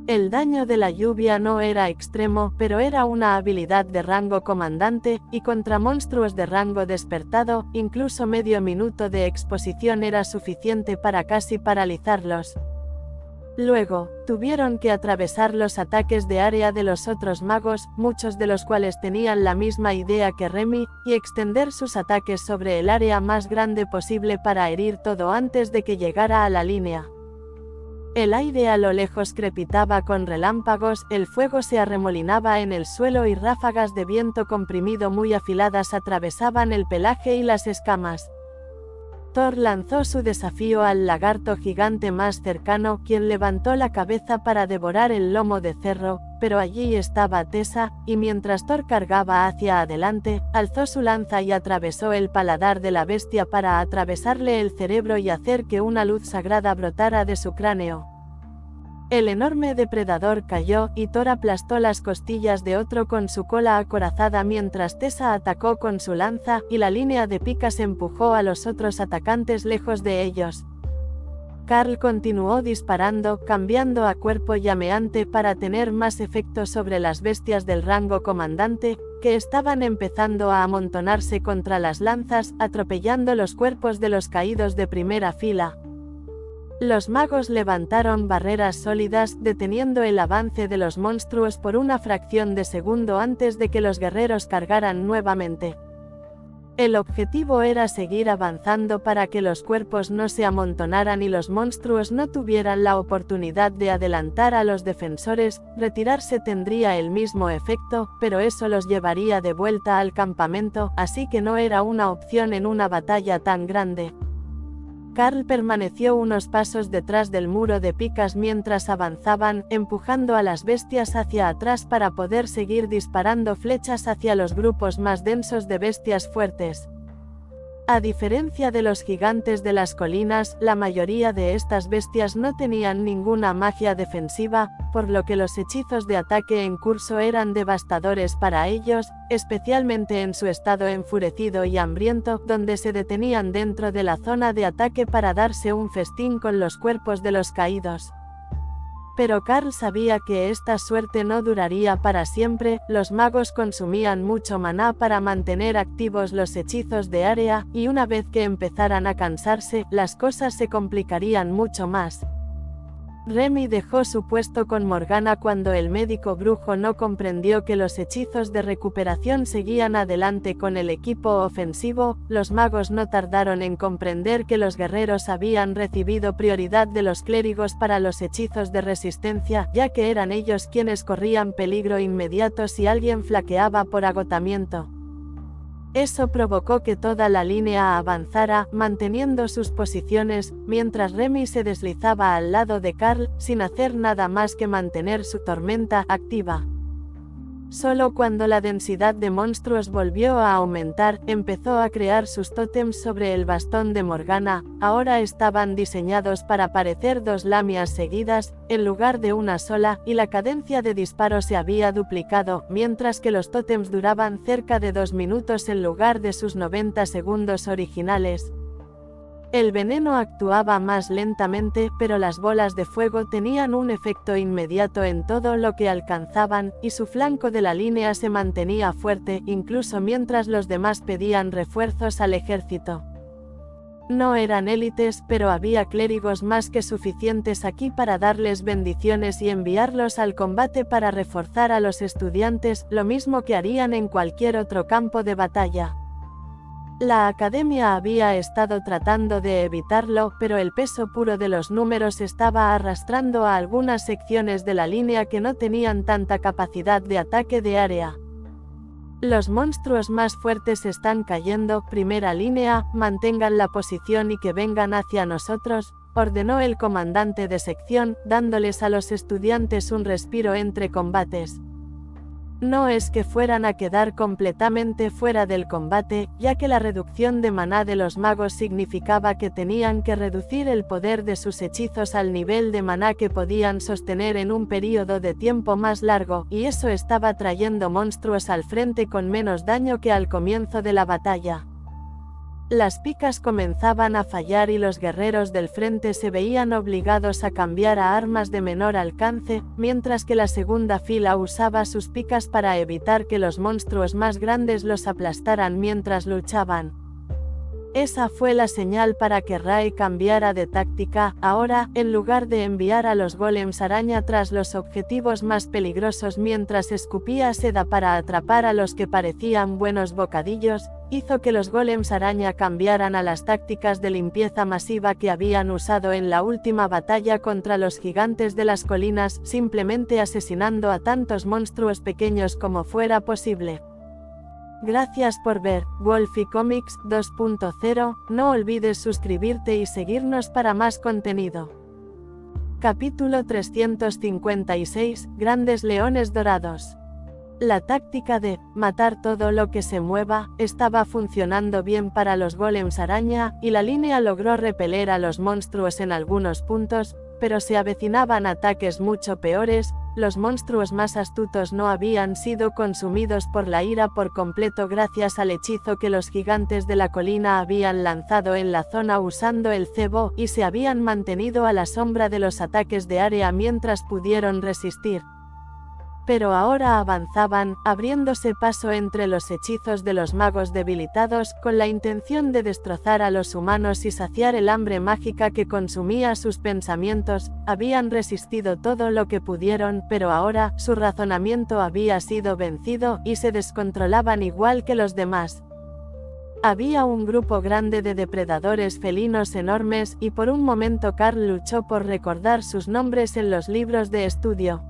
El daño de la lluvia no era extremo, pero era una habilidad de rango comandante, y contra monstruos de rango despertado, incluso medio minuto de exposición era suficiente para casi paralizarlos. Luego, tuvieron que atravesar los ataques de área de los otros magos, muchos de los cuales tenían la misma idea que Remy, y extender sus ataques sobre el área más grande posible para herir todo antes de que llegara a la línea. El aire a lo lejos crepitaba con relámpagos, el fuego se arremolinaba en el suelo y ráfagas de viento comprimido muy afiladas atravesaban el pelaje y las escamas. Thor lanzó su desafío al lagarto gigante más cercano, quien levantó la cabeza para devorar el lomo de cerro, pero allí estaba Tessa, y mientras Thor cargaba hacia adelante, alzó su lanza y atravesó el paladar de la bestia para atravesarle el cerebro y hacer que una luz sagrada brotara de su cráneo. El enorme depredador cayó, y Thor aplastó las costillas de otro con su cola acorazada mientras Tessa atacó con su lanza, y la línea de picas empujó a los otros atacantes lejos de ellos. Carl continuó disparando, cambiando a cuerpo llameante para tener más efecto sobre las bestias del rango comandante, que estaban empezando a amontonarse contra las lanzas, atropellando los cuerpos de los caídos de primera fila. Los magos levantaron barreras sólidas, deteniendo el avance de los monstruos por una fracción de segundo antes de que los guerreros cargaran nuevamente. El objetivo era seguir avanzando para que los cuerpos no se amontonaran y los monstruos no tuvieran la oportunidad de adelantar a los defensores. Retirarse tendría el mismo efecto, pero eso los llevaría de vuelta al campamento, así que no era una opción en una batalla tan grande. Carl permaneció unos pasos detrás del muro de picas mientras avanzaban, empujando a las bestias hacia atrás para poder seguir disparando flechas hacia los grupos más densos de bestias fuertes. A diferencia de los gigantes de las colinas, la mayoría de estas bestias no tenían ninguna magia defensiva, por lo que los hechizos de ataque en curso eran devastadores para ellos, especialmente en su estado enfurecido y hambriento, donde se detenían dentro de la zona de ataque para darse un festín con los cuerpos de los caídos. Pero Karl sabía que esta suerte no duraría para siempre. Los magos consumían mucho maná para mantener activos los hechizos de área, y una vez que empezaran a cansarse, las cosas se complicarían mucho más. Remy dejó su puesto con Morgana cuando el médico brujo no comprendió que los hechizos de recuperación seguían adelante con el equipo ofensivo. Los magos no tardaron en comprender que los guerreros habían recibido prioridad de los clérigos para los hechizos de resistencia, ya que eran ellos quienes corrían peligro inmediato si alguien flaqueaba por agotamiento. Eso provocó que toda la línea avanzara, manteniendo sus posiciones, mientras Remy se deslizaba al lado de Karl, sin hacer nada más que mantener su tormenta activa. Solo cuando la densidad de monstruos volvió a aumentar, empezó a crear sus tótems sobre el bastón de Morgana. Ahora estaban diseñados para parecer dos lamias seguidas, en lugar de una sola, y la cadencia de disparo se había duplicado, mientras que los tótems duraban cerca de 2 minutos en lugar de sus 90 segundos originales. El veneno actuaba más lentamente, pero las bolas de fuego tenían un efecto inmediato en todo lo que alcanzaban, y su flanco de la línea se mantenía fuerte, incluso mientras los demás pedían refuerzos al ejército. No eran élites, pero había clérigos más que suficientes aquí para darles bendiciones y enviarlos al combate para reforzar a los estudiantes, lo mismo que harían en cualquier otro campo de batalla. La academia había estado tratando de evitarlo, pero el peso puro de los números estaba arrastrando a algunas secciones de la línea que no tenían tanta capacidad de ataque de área. Los monstruos más fuertes están cayendo. Primera línea, mantengan la posición y que vengan hacia nosotros, ordenó el comandante de sección, dándoles a los estudiantes un respiro entre combates. No es que fueran a quedar completamente fuera del combate, ya que la reducción de maná de los magos significaba que tenían que reducir el poder de sus hechizos al nivel de maná que podían sostener en un período de tiempo más largo, y eso estaba trayendo monstruos al frente con menos daño que al comienzo de la batalla. Las picas comenzaban a fallar y los guerreros del frente se veían obligados a cambiar a armas de menor alcance, mientras que la segunda fila usaba sus picas para evitar que los monstruos más grandes los aplastaran mientras luchaban. Esa fue la señal para que Ray cambiara de táctica. Ahora, en lugar de enviar a los golems araña tras los objetivos más peligrosos mientras escupía seda para atrapar a los que parecían buenos bocadillos, hizo que los golems araña cambiaran a las tácticas de limpieza masiva que habían usado en la última batalla contra los gigantes de las colinas, simplemente asesinando a tantos monstruos pequeños como fuera posible. Gracias por ver Wolfie Comics 2.0, no olvides suscribirte y seguirnos para más contenido. Capítulo 356, Grandes Leones Dorados. La táctica de matar todo lo que se mueva estaba funcionando bien para los golems araña, y la línea logró repeler a los monstruos en algunos puntos, pero se avecinaban ataques mucho peores. Los monstruos más astutos no habían sido consumidos por la ira por completo gracias al hechizo que los gigantes de la colina habían lanzado en la zona usando el cebo, y se habían mantenido a la sombra de los ataques de área mientras pudieron resistir. Pero ahora avanzaban, abriéndose paso entre los hechizos de los magos debilitados, con la intención de destrozar a los humanos y saciar el hambre mágica que consumía sus pensamientos. Habían resistido todo lo que pudieron, pero ahora, su razonamiento había sido vencido, y se descontrolaban igual que los demás. Había un grupo grande de depredadores felinos enormes, y por un momento Karl luchó por recordar sus nombres en los libros de estudio.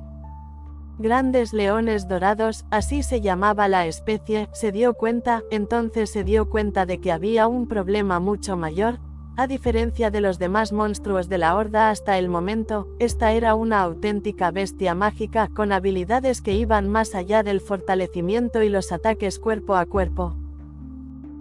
Grandes leones dorados, así se llamaba la especie. Entonces se dio cuenta de que había un problema mucho mayor. A diferencia de los demás monstruos de la horda hasta el momento, esta era una auténtica bestia mágica, con habilidades que iban más allá del fortalecimiento y los ataques cuerpo a cuerpo.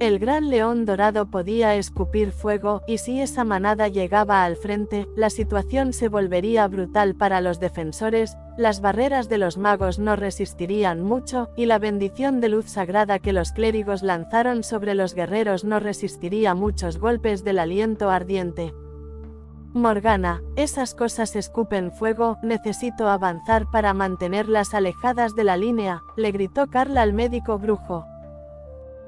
El gran león dorado podía escupir fuego, y si esa manada llegaba al frente, la situación se volvería brutal para los defensores, las barreras de los magos no resistirían mucho, y la bendición de luz sagrada que los clérigos lanzaron sobre los guerreros no resistiría muchos golpes del aliento ardiente. Morgana, esas cosas escupen fuego, necesito avanzar para mantenerlas alejadas de la línea, le gritó Karl al médico brujo.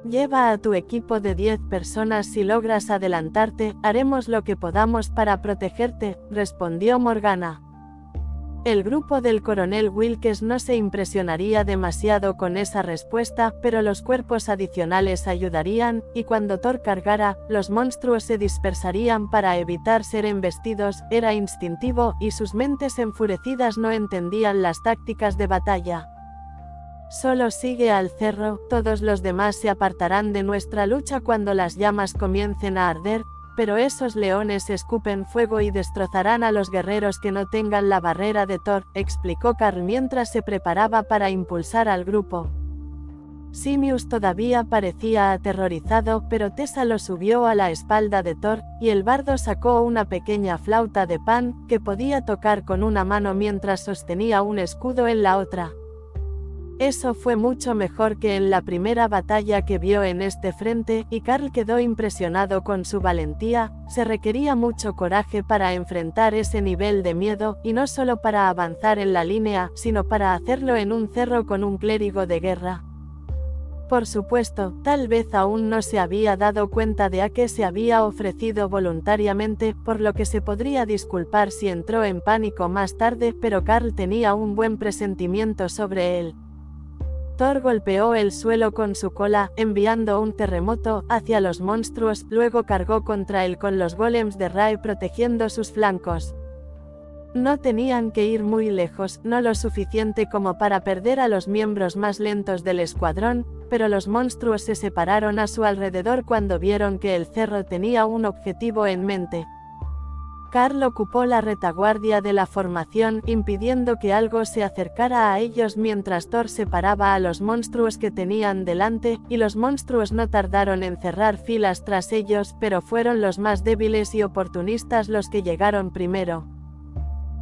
Lleva a tu equipo de 10 personas si logras adelantarte, haremos lo que podamos para protegerte, respondió Morgana. El grupo del coronel Wilkes no se impresionaría demasiado con esa respuesta, pero los cuerpos adicionales ayudarían, y cuando Thor cargara, los monstruos se dispersarían para evitar ser embestidos, era instintivo, y sus mentes enfurecidas no entendían las tácticas de batalla. Solo sigue al cerro, todos los demás se apartarán de nuestra lucha cuando las llamas comiencen a arder, pero esos leones escupen fuego y destrozarán a los guerreros que no tengan la barrera de Thor, explicó Karl mientras se preparaba para impulsar al grupo. Simius todavía parecía aterrorizado, pero Tessa lo subió a la espalda de Thor, y el bardo sacó una pequeña flauta de pan, que podía tocar con una mano mientras sostenía un escudo en la otra. Eso fue mucho mejor que en la primera batalla que vio en este frente, y Karl quedó impresionado con su valentía. Se requería mucho coraje para enfrentar ese nivel de miedo, y no solo para avanzar en la línea, sino para hacerlo en un cerro con un clérigo de guerra. Por supuesto, tal vez aún no se había dado cuenta de a qué se había ofrecido voluntariamente, por lo que se podría disculpar si entró en pánico más tarde, pero Karl tenía un buen presentimiento sobre él. Thor golpeó el suelo con su cola, enviando un terremoto hacia los monstruos, luego cargó contra él con los golems de Rae protegiendo sus flancos. No tenían que ir muy lejos, no lo suficiente como para perder a los miembros más lentos del escuadrón, pero los monstruos se separaron a su alrededor cuando vieron que el cerro tenía un objetivo en mente. Karl ocupó la retaguardia de la formación, impidiendo que algo se acercara a ellos mientras Thor separaba a los monstruos que tenían delante, y los monstruos no tardaron en cerrar filas tras ellos, pero fueron los más débiles y oportunistas los que llegaron primero.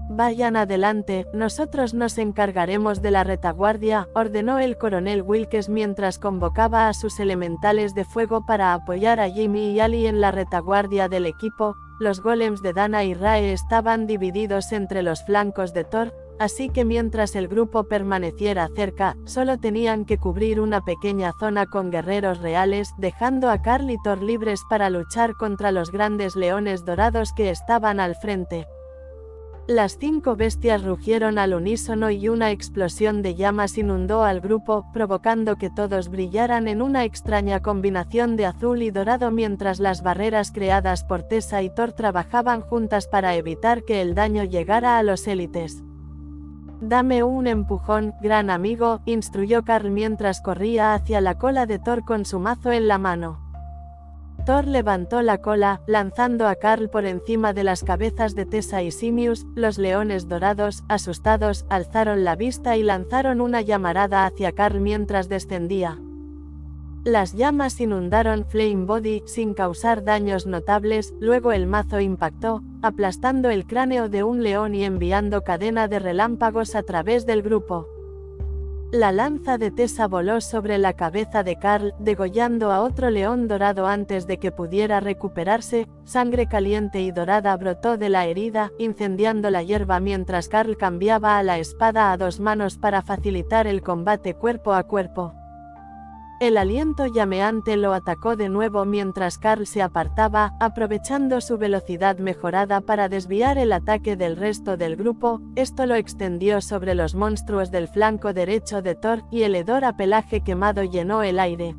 Vayan adelante, nosotros nos encargaremos de la retaguardia, ordenó el coronel Wilkes mientras convocaba a sus elementales de fuego para apoyar a Jimmy y Ali en la retaguardia del equipo. Los golems de Dana y Rae estaban divididos entre los flancos de Thor, así que mientras el grupo permaneciera cerca, solo tenían que cubrir una pequeña zona con guerreros reales, dejando a Karl y Thor libres para luchar contra los grandes leones dorados que estaban al frente. Las 5 bestias rugieron al unísono y una explosión de llamas inundó al grupo, provocando que todos brillaran en una extraña combinación de azul y dorado mientras las barreras creadas por Tessa y Thor trabajaban juntas para evitar que el daño llegara a los élites. Dame un empujón, gran amigo, instruyó Karl mientras corría hacia la cola de Thor con su mazo en la mano. Thor levantó la cola, lanzando a Karl por encima de las cabezas de Tessa y Simius. Los leones dorados, asustados, alzaron la vista y lanzaron una llamarada hacia Karl mientras descendía. Las llamas inundaron Flame Body sin causar daños notables, luego el mazo impactó, aplastando el cráneo de un león y enviando cadena de relámpagos a través del grupo. La lanza de Tessa voló sobre la cabeza de Karl, degollando a otro león dorado antes de que pudiera recuperarse. Sangre caliente y dorada brotó de la herida, incendiando la hierba mientras Karl cambiaba a la espada a 2 manos para facilitar el combate cuerpo a cuerpo. El aliento llameante lo atacó de nuevo mientras Karl se apartaba, aprovechando su velocidad mejorada para desviar el ataque del resto del grupo. Esto lo extendió sobre los monstruos del flanco derecho de Thor, y el hedor a pelaje quemado llenó el aire.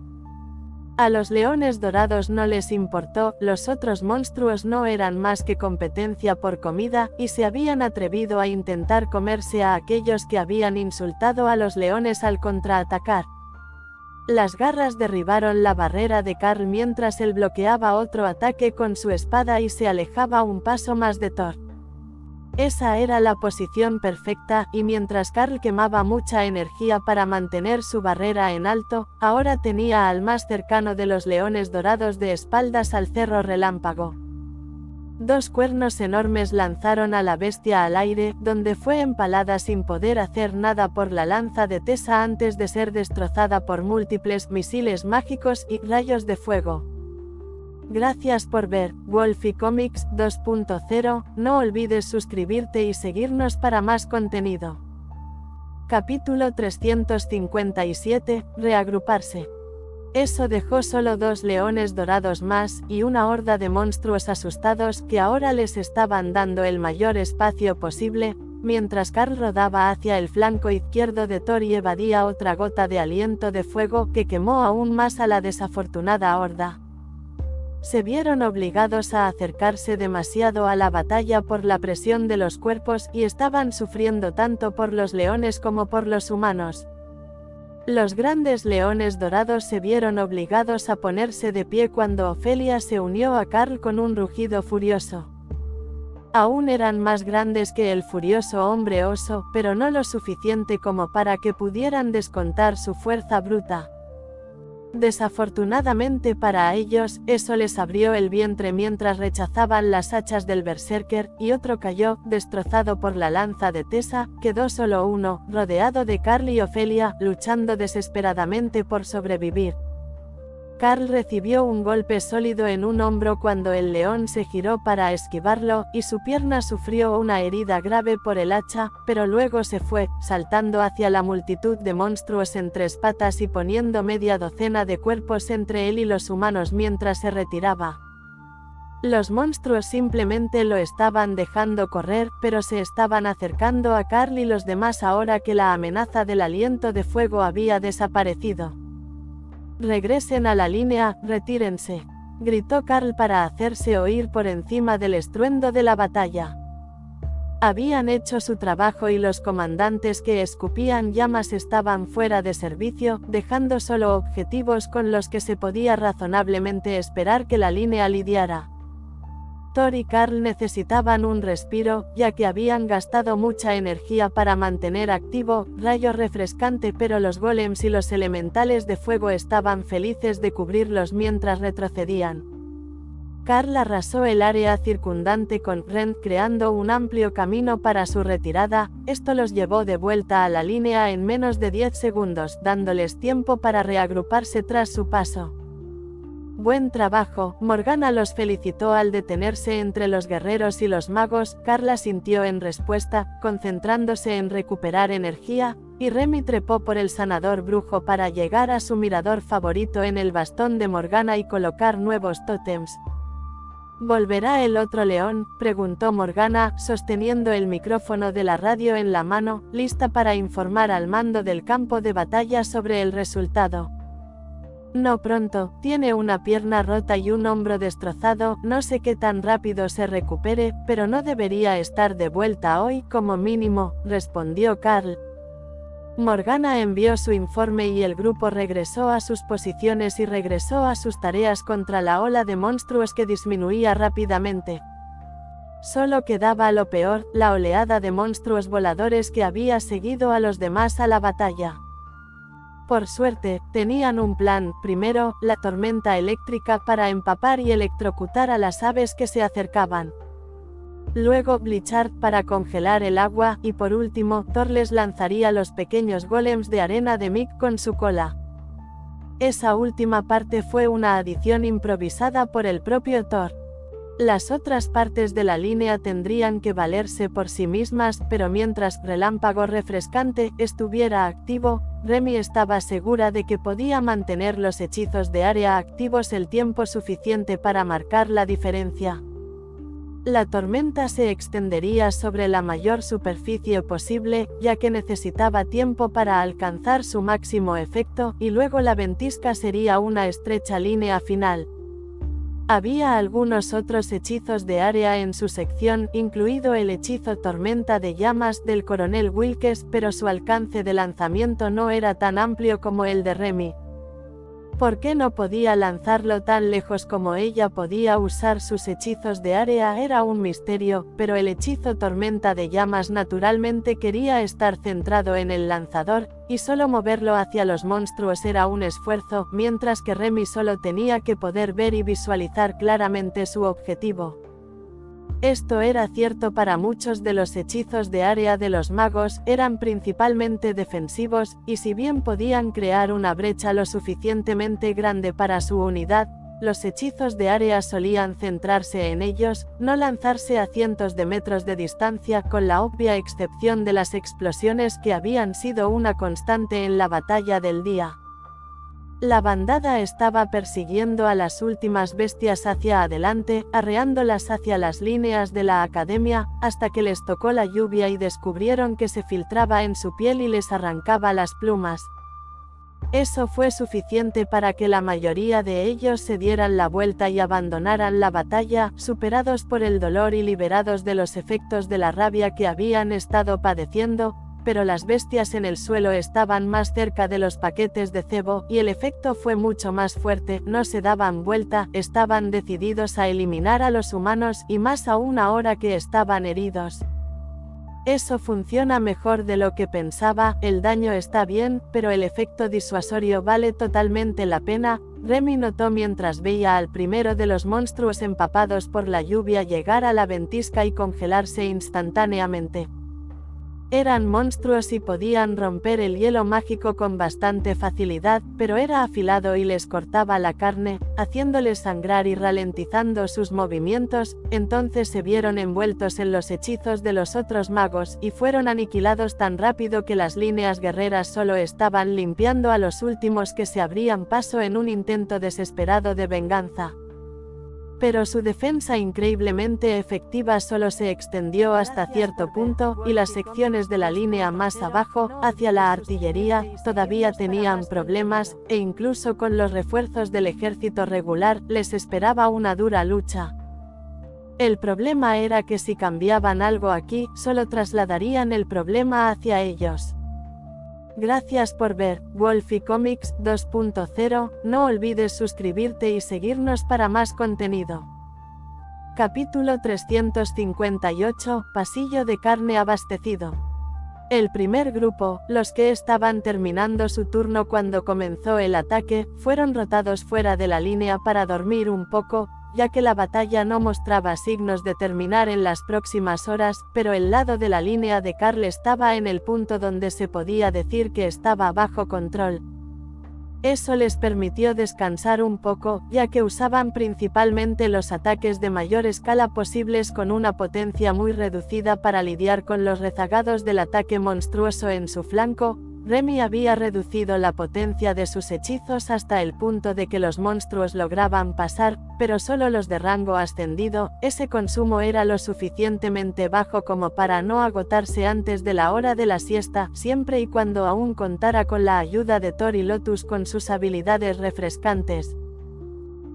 A los leones dorados no les importó, los otros monstruos no eran más que competencia por comida, y se habían atrevido a intentar comerse a aquellos que habían insultado a los leones al contraatacar. Las garras derribaron la barrera de Karl mientras él bloqueaba otro ataque con su espada y se alejaba un paso más de Thor. Esa era la posición perfecta, y mientras Karl quemaba mucha energía para mantener su barrera en alto, ahora tenía al más cercano de los leones dorados de espaldas al cerro relámpago. Dos cuernos enormes lanzaron a la bestia al aire, donde fue empalada sin poder hacer nada por la lanza de Tessa antes de ser destrozada por múltiples misiles mágicos y rayos de fuego. Gracias por ver Wolfie Comics 2.0, no olvides suscribirte y seguirnos para más contenido. Capítulo 357, reagruparse. Eso dejó solo 2 leones dorados más, y una horda de monstruos asustados que ahora les estaban dando el mayor espacio posible, mientras Karl rodaba hacia el flanco izquierdo de Thor y evadía otra gota de aliento de fuego que quemó aún más a la desafortunada horda. Se vieron obligados a acercarse demasiado a la batalla por la presión de los cuerpos y estaban sufriendo tanto por los leones como por los humanos. Los grandes leones dorados se vieron obligados a ponerse de pie cuando Ofelia se unió a Karl con un rugido furioso. Aún eran más grandes que el furioso hombre oso, pero no lo suficiente como para que pudieran descontar su fuerza bruta. Desafortunadamente para ellos, eso les abrió el vientre mientras rechazaban las hachas del berserker, y otro cayó, destrozado por la lanza de Tessa. Quedó solo uno, rodeado de Karl y Ofelia, luchando desesperadamente por sobrevivir. Karl recibió un golpe sólido en un hombro cuando el león se giró para esquivarlo, y su pierna sufrió una herida grave por el hacha, pero luego se fue, saltando hacia la multitud de monstruos en 3 patas y poniendo media docena de cuerpos entre él y los humanos mientras se retiraba. Los monstruos simplemente lo estaban dejando correr, pero se estaban acercando a Karl y los demás ahora que la amenaza del aliento de fuego había desaparecido. «Regresen a la línea, retírense», gritó Karl para hacerse oír por encima del estruendo de la batalla. Habían hecho su trabajo y los comandantes que escupían llamas estaban fuera de servicio, dejando solo objetivos con los que se podía razonablemente esperar que la línea lidiara. Thor y Karl necesitaban un respiro, ya que habían gastado mucha energía para mantener activo rayo refrescante, pero los golems y los elementales de fuego estaban felices de cubrirlos mientras retrocedían. Karl arrasó el área circundante con Rend, creando un amplio camino para su retirada. Esto los llevó de vuelta a la línea en menos de 10 segundos, dándoles tiempo para reagruparse tras su paso. «Buen trabajo», Morgana los felicitó al detenerse entre los guerreros y los magos. Karl asintió en respuesta, concentrándose en recuperar energía, y Remy trepó por el sanador brujo para llegar a su mirador favorito en el bastón de Morgana y colocar nuevos tótems. «¿Volverá el otro león?», preguntó Morgana, sosteniendo el micrófono de la radio en la mano, lista para informar al mando del campo de batalla sobre el resultado. «No pronto, tiene una pierna rota y un hombro destrozado, no sé qué tan rápido se recupere, pero no debería estar de vuelta hoy, como mínimo», respondió Karl. Morgana envió su informe y el grupo regresó a sus posiciones y regresó a sus tareas contra la ola de monstruos que disminuía rápidamente. Solo quedaba lo peor, la oleada de monstruos voladores que había seguido a los demás a la batalla. Por suerte, tenían un plan: primero, la tormenta eléctrica para empapar y electrocutar a las aves que se acercaban. Luego Blizzard para congelar el agua, y por último, Thor les lanzaría los pequeños golems de arena de Mick con su cola. Esa última parte fue una adición improvisada por el propio Thor. Las otras partes de la línea tendrían que valerse por sí mismas, pero mientras Relámpago Refrescante estuviera activo, Remy estaba segura de que podía mantener los hechizos de área activos el tiempo suficiente para marcar la diferencia. La tormenta se extendería sobre la mayor superficie posible, ya que necesitaba tiempo para alcanzar su máximo efecto, y luego la ventisca sería una estrecha línea final. Había algunos otros hechizos de área en su sección, incluido el hechizo Tormenta de Llamas del Coronel Wilkes, pero su alcance de lanzamiento no era tan amplio como el de Remy. ¿Por qué no podía lanzarlo tan lejos como ella podía usar sus hechizos de área? Era un misterio, pero el hechizo Tormenta de Llamas naturalmente quería estar centrado en el lanzador, y solo moverlo hacia los monstruos era un esfuerzo, mientras que Remy solo tenía que poder ver y visualizar claramente su objetivo. Esto era cierto para muchos de los hechizos de área de los magos, eran principalmente defensivos, y si bien podían crear una brecha lo suficientemente grande para su unidad, los hechizos de área solían centrarse en ellos, no lanzarse a cientos de metros de distancia, con la obvia excepción de las explosiones que habían sido una constante en la batalla del día. La bandada estaba persiguiendo a las últimas bestias hacia adelante, arreándolas hacia las líneas de la academia, hasta que les tocó la lluvia y descubrieron que se filtraba en su piel y les arrancaba las plumas. Eso fue suficiente para que la mayoría de ellos se dieran la vuelta y abandonaran la batalla, superados por el dolor y liberados de los efectos de la rabia que habían estado padeciendo. Pero las bestias en el suelo estaban más cerca de los paquetes de cebo, y el efecto fue mucho más fuerte, no se daban vuelta, estaban decididos a eliminar a los humanos, y más aún ahora que estaban heridos. Eso funciona mejor de lo que pensaba, el daño está bien, pero el efecto disuasorio vale totalmente la pena, Remy notó mientras veía al primero de los monstruos empapados por la lluvia llegar a la ventisca y congelarse instantáneamente. Eran monstruos y podían romper el hielo mágico con bastante facilidad, pero era afilado y les cortaba la carne, haciéndoles sangrar y ralentizando sus movimientos. Entonces se vieron envueltos en los hechizos de los otros magos, y fueron aniquilados tan rápido que las líneas guerreras solo estaban limpiando a los últimos que se abrían paso en un intento desesperado de venganza. Pero su defensa increíblemente efectiva solo se extendió hasta cierto punto, y las secciones de la línea más abajo, hacia la artillería, todavía tenían problemas, e incluso con los refuerzos del ejército regular, les esperaba una dura lucha. El problema era que si cambiaban algo aquí, solo trasladarían el problema hacia ellos. Gracias por ver Wolfie Comics 2.0, no olvides suscribirte y seguirnos para más contenido. Capítulo 358, Pasillo de carne abastecido. El primer grupo, los que estaban terminando su turno cuando comenzó el ataque, fueron rotados fuera de la línea para dormir un poco, ya que la batalla no mostraba signos de terminar en las próximas horas, pero el lado de la línea de Carl estaba en el punto donde se podía decir que estaba bajo control. Eso les permitió descansar un poco, ya que usaban principalmente los ataques de mayor escala posibles con una potencia muy reducida para lidiar con los rezagados del ataque monstruoso en su flanco. Remy había reducido la potencia de sus hechizos hasta el punto de que los monstruos lograban pasar, pero solo los de rango ascendido. Ese consumo era lo suficientemente bajo como para no agotarse antes de la hora de la siesta, siempre y cuando aún contara con la ayuda de Thor y Lotus con sus habilidades refrescantes.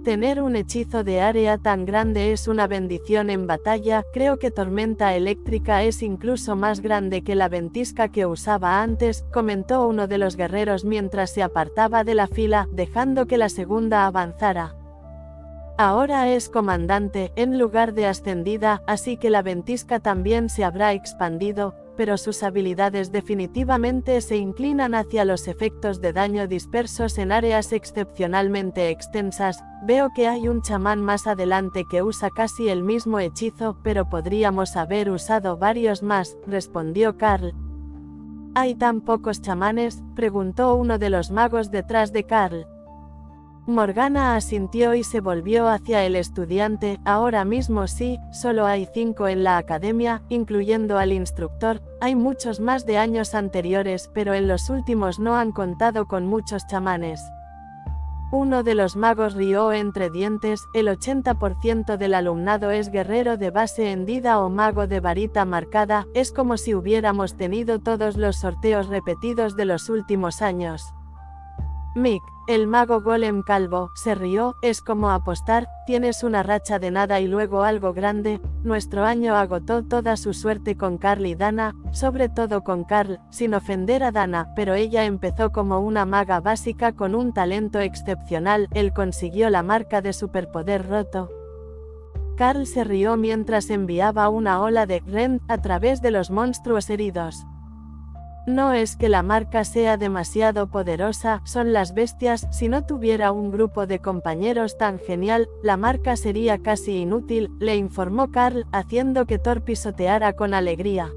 Tener un hechizo de área tan grande es una bendición en batalla, creo que Tormenta Eléctrica es incluso más grande que la ventisca que usaba antes, comentó uno de los guerreros mientras se apartaba de la fila, dejando que la segunda avanzara. Ahora es comandante, en lugar de ascendida, así que la ventisca también se habrá expandido, pero sus habilidades definitivamente se inclinan hacia los efectos de daño dispersos en áreas excepcionalmente extensas. Veo que hay un chamán más adelante que usa casi el mismo hechizo, pero podríamos haber usado varios más, respondió Carl. ¿Hay tan pocos chamanes?, preguntó uno de los magos detrás de Carl. Morgana asintió y se volvió hacia el estudiante. Ahora mismo sí, solo hay 5 en la academia, incluyendo al instructor. Hay muchos más de años anteriores, pero en los últimos no han contado con muchos chamanes. Uno de los magos rió entre dientes. El 80% del alumnado es guerrero de base hendida o mago de varita marcada. Es como si hubiéramos tenido todos los sorteos repetidos de los últimos años. Mick, El mago golem calvo se rió. Es como apostar, tienes una racha de nada y luego algo grande. Nuestro año agotó toda su suerte con Carl y Dana, sobre todo con Carl, sin ofender a Dana, pero ella empezó como una maga básica con un talento excepcional. Él consiguió la marca de superpoder roto. Carl se rió mientras enviaba una ola de Rend a través de los monstruos heridos. No es que la marca sea demasiado poderosa, son las bestias. Si no tuviera un grupo de compañeros tan genial, la marca sería casi inútil, le informó Carl, haciendo que Thor pisoteara con alegría.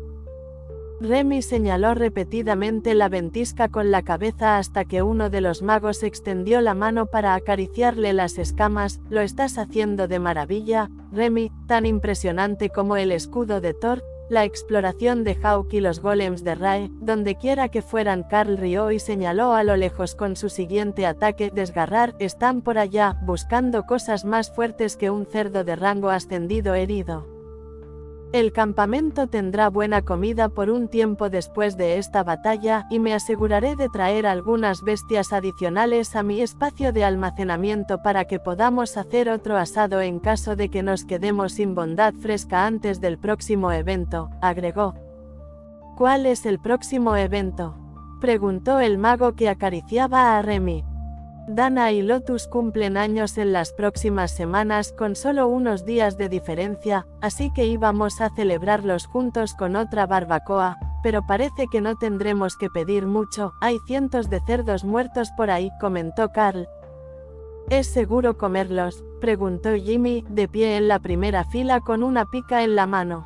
Remy señaló repetidamente la ventisca con la cabeza hasta que uno de los magos extendió la mano para acariciarle las escamas. Lo estás haciendo de maravilla, Remy, tan impresionante como el escudo de Thor. La exploración de Hawk y los golems de Rae, donde quiera que fueran. Carl rió y señaló a lo lejos con su siguiente ataque. Desgarrar, están por allá, buscando cosas más fuertes que un cerdo de rango ascendido herido. El campamento tendrá buena comida por un tiempo después de esta batalla, y me aseguraré de traer algunas bestias adicionales a mi espacio de almacenamiento para que podamos hacer otro asado en caso de que nos quedemos sin bondad fresca antes del próximo evento, agregó. ¿Cuál es el próximo evento?, preguntó el mago que acariciaba a Remy. Dana y Lotus cumplen años en las próximas semanas con solo unos días de diferencia, así que íbamos a celebrarlos juntos con otra barbacoa, pero parece que no tendremos que pedir mucho. Hay cientos de cerdos muertos por ahí, comentó Carl. ¿Es seguro comerlos?, preguntó Jimmy, de pie en la primera fila con una pica en la mano.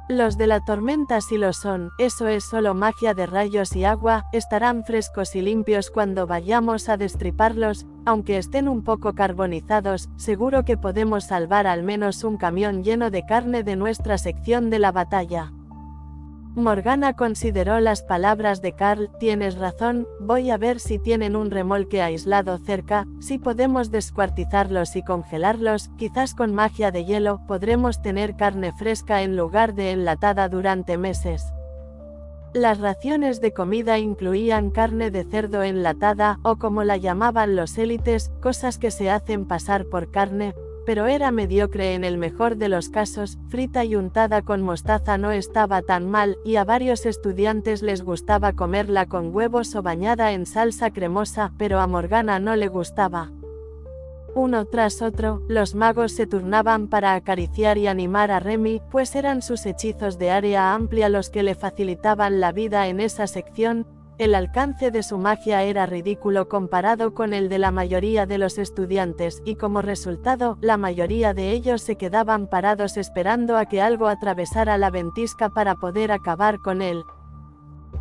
Los de la tormenta sí lo son, eso es solo magia de rayos y agua, estarán frescos y limpios cuando vayamos a destriparlos, aunque estén un poco carbonizados. Seguro que podemos salvar al menos un camión lleno de carne de nuestra sección de la batalla. Morgana consideró las palabras de Carl. Tienes razón, voy a ver si tienen un remolque aislado cerca. Si podemos descuartizarlos y congelarlos, quizás con magia de hielo, podremos tener carne fresca en lugar de enlatada durante meses. Las raciones de comida incluían carne de cerdo enlatada, o como la llamaban los élites, cosas que se hacen pasar por carne, pero era mediocre en el mejor de los casos. Frita y untada con mostaza no estaba tan mal, y a varios estudiantes les gustaba comerla con huevos o bañada en salsa cremosa, pero a Morgana no le gustaba. Uno tras otro, los magos se turnaban para acariciar y animar a Remy, pues eran sus hechizos de área amplia los que le facilitaban la vida en esa sección. El alcance de su magia era ridículo comparado con el de la mayoría de los estudiantes, y como resultado, la mayoría de ellos se quedaban parados esperando a que algo atravesara la ventisca para poder acabar con él.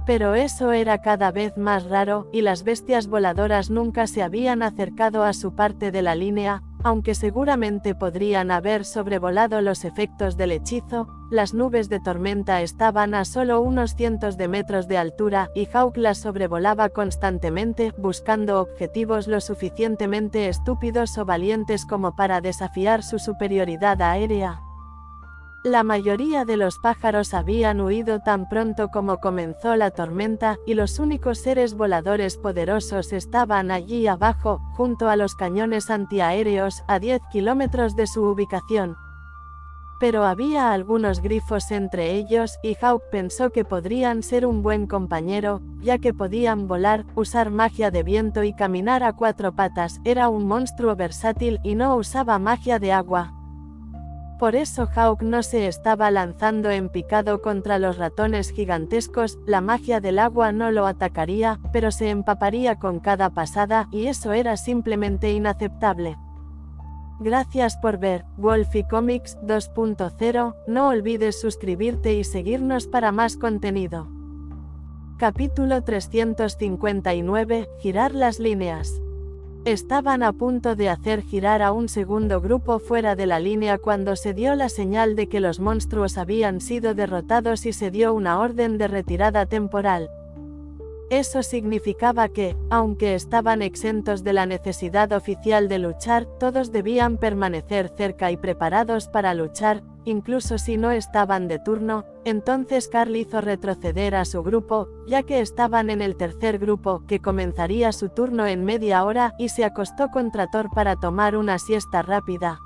Pero eso era cada vez más raro, y las bestias voladoras nunca se habían acercado a su parte de la línea, aunque seguramente podrían haber sobrevolado los efectos del hechizo. Las nubes de tormenta estaban a solo unos cientos de metros de altura, y Hawk las sobrevolaba constantemente, buscando objetivos lo suficientemente estúpidos o valientes como para desafiar su superioridad aérea. La mayoría de los pájaros habían huido tan pronto como comenzó la tormenta, y los únicos seres voladores poderosos estaban allí abajo, junto a los cañones antiaéreos, a 10 kilómetros de su ubicación. Pero había algunos grifos entre ellos, y Hawk pensó que podrían ser un buen compañero, ya que podían volar, usar magia de viento y caminar a 4 patas. Era un monstruo versátil y no usaba magia de agua. Por eso Hawk no se estaba lanzando en picado contra los ratones gigantescos. La magia del agua no lo atacaría, pero se empaparía con cada pasada, y eso era simplemente inaceptable. Gracias por ver Wolfie Comics 2.0, no olvides suscribirte y seguirnos para más contenido. Capítulo 359, girar las líneas. Estaban a punto de hacer girar a un segundo grupo fuera de la línea cuando se dio la señal de que los monstruos habían sido derrotados y se dio una orden de retirada temporal. Eso significaba que, aunque estaban exentos de la necesidad oficial de luchar, todos debían permanecer cerca y preparados para luchar. incluso si no estaban de turno. Entonces Carl hizo retroceder a su grupo, ya que estaban en el tercer grupo, que comenzaría su turno en media hora, y se acostó contra Thor para tomar una siesta rápida.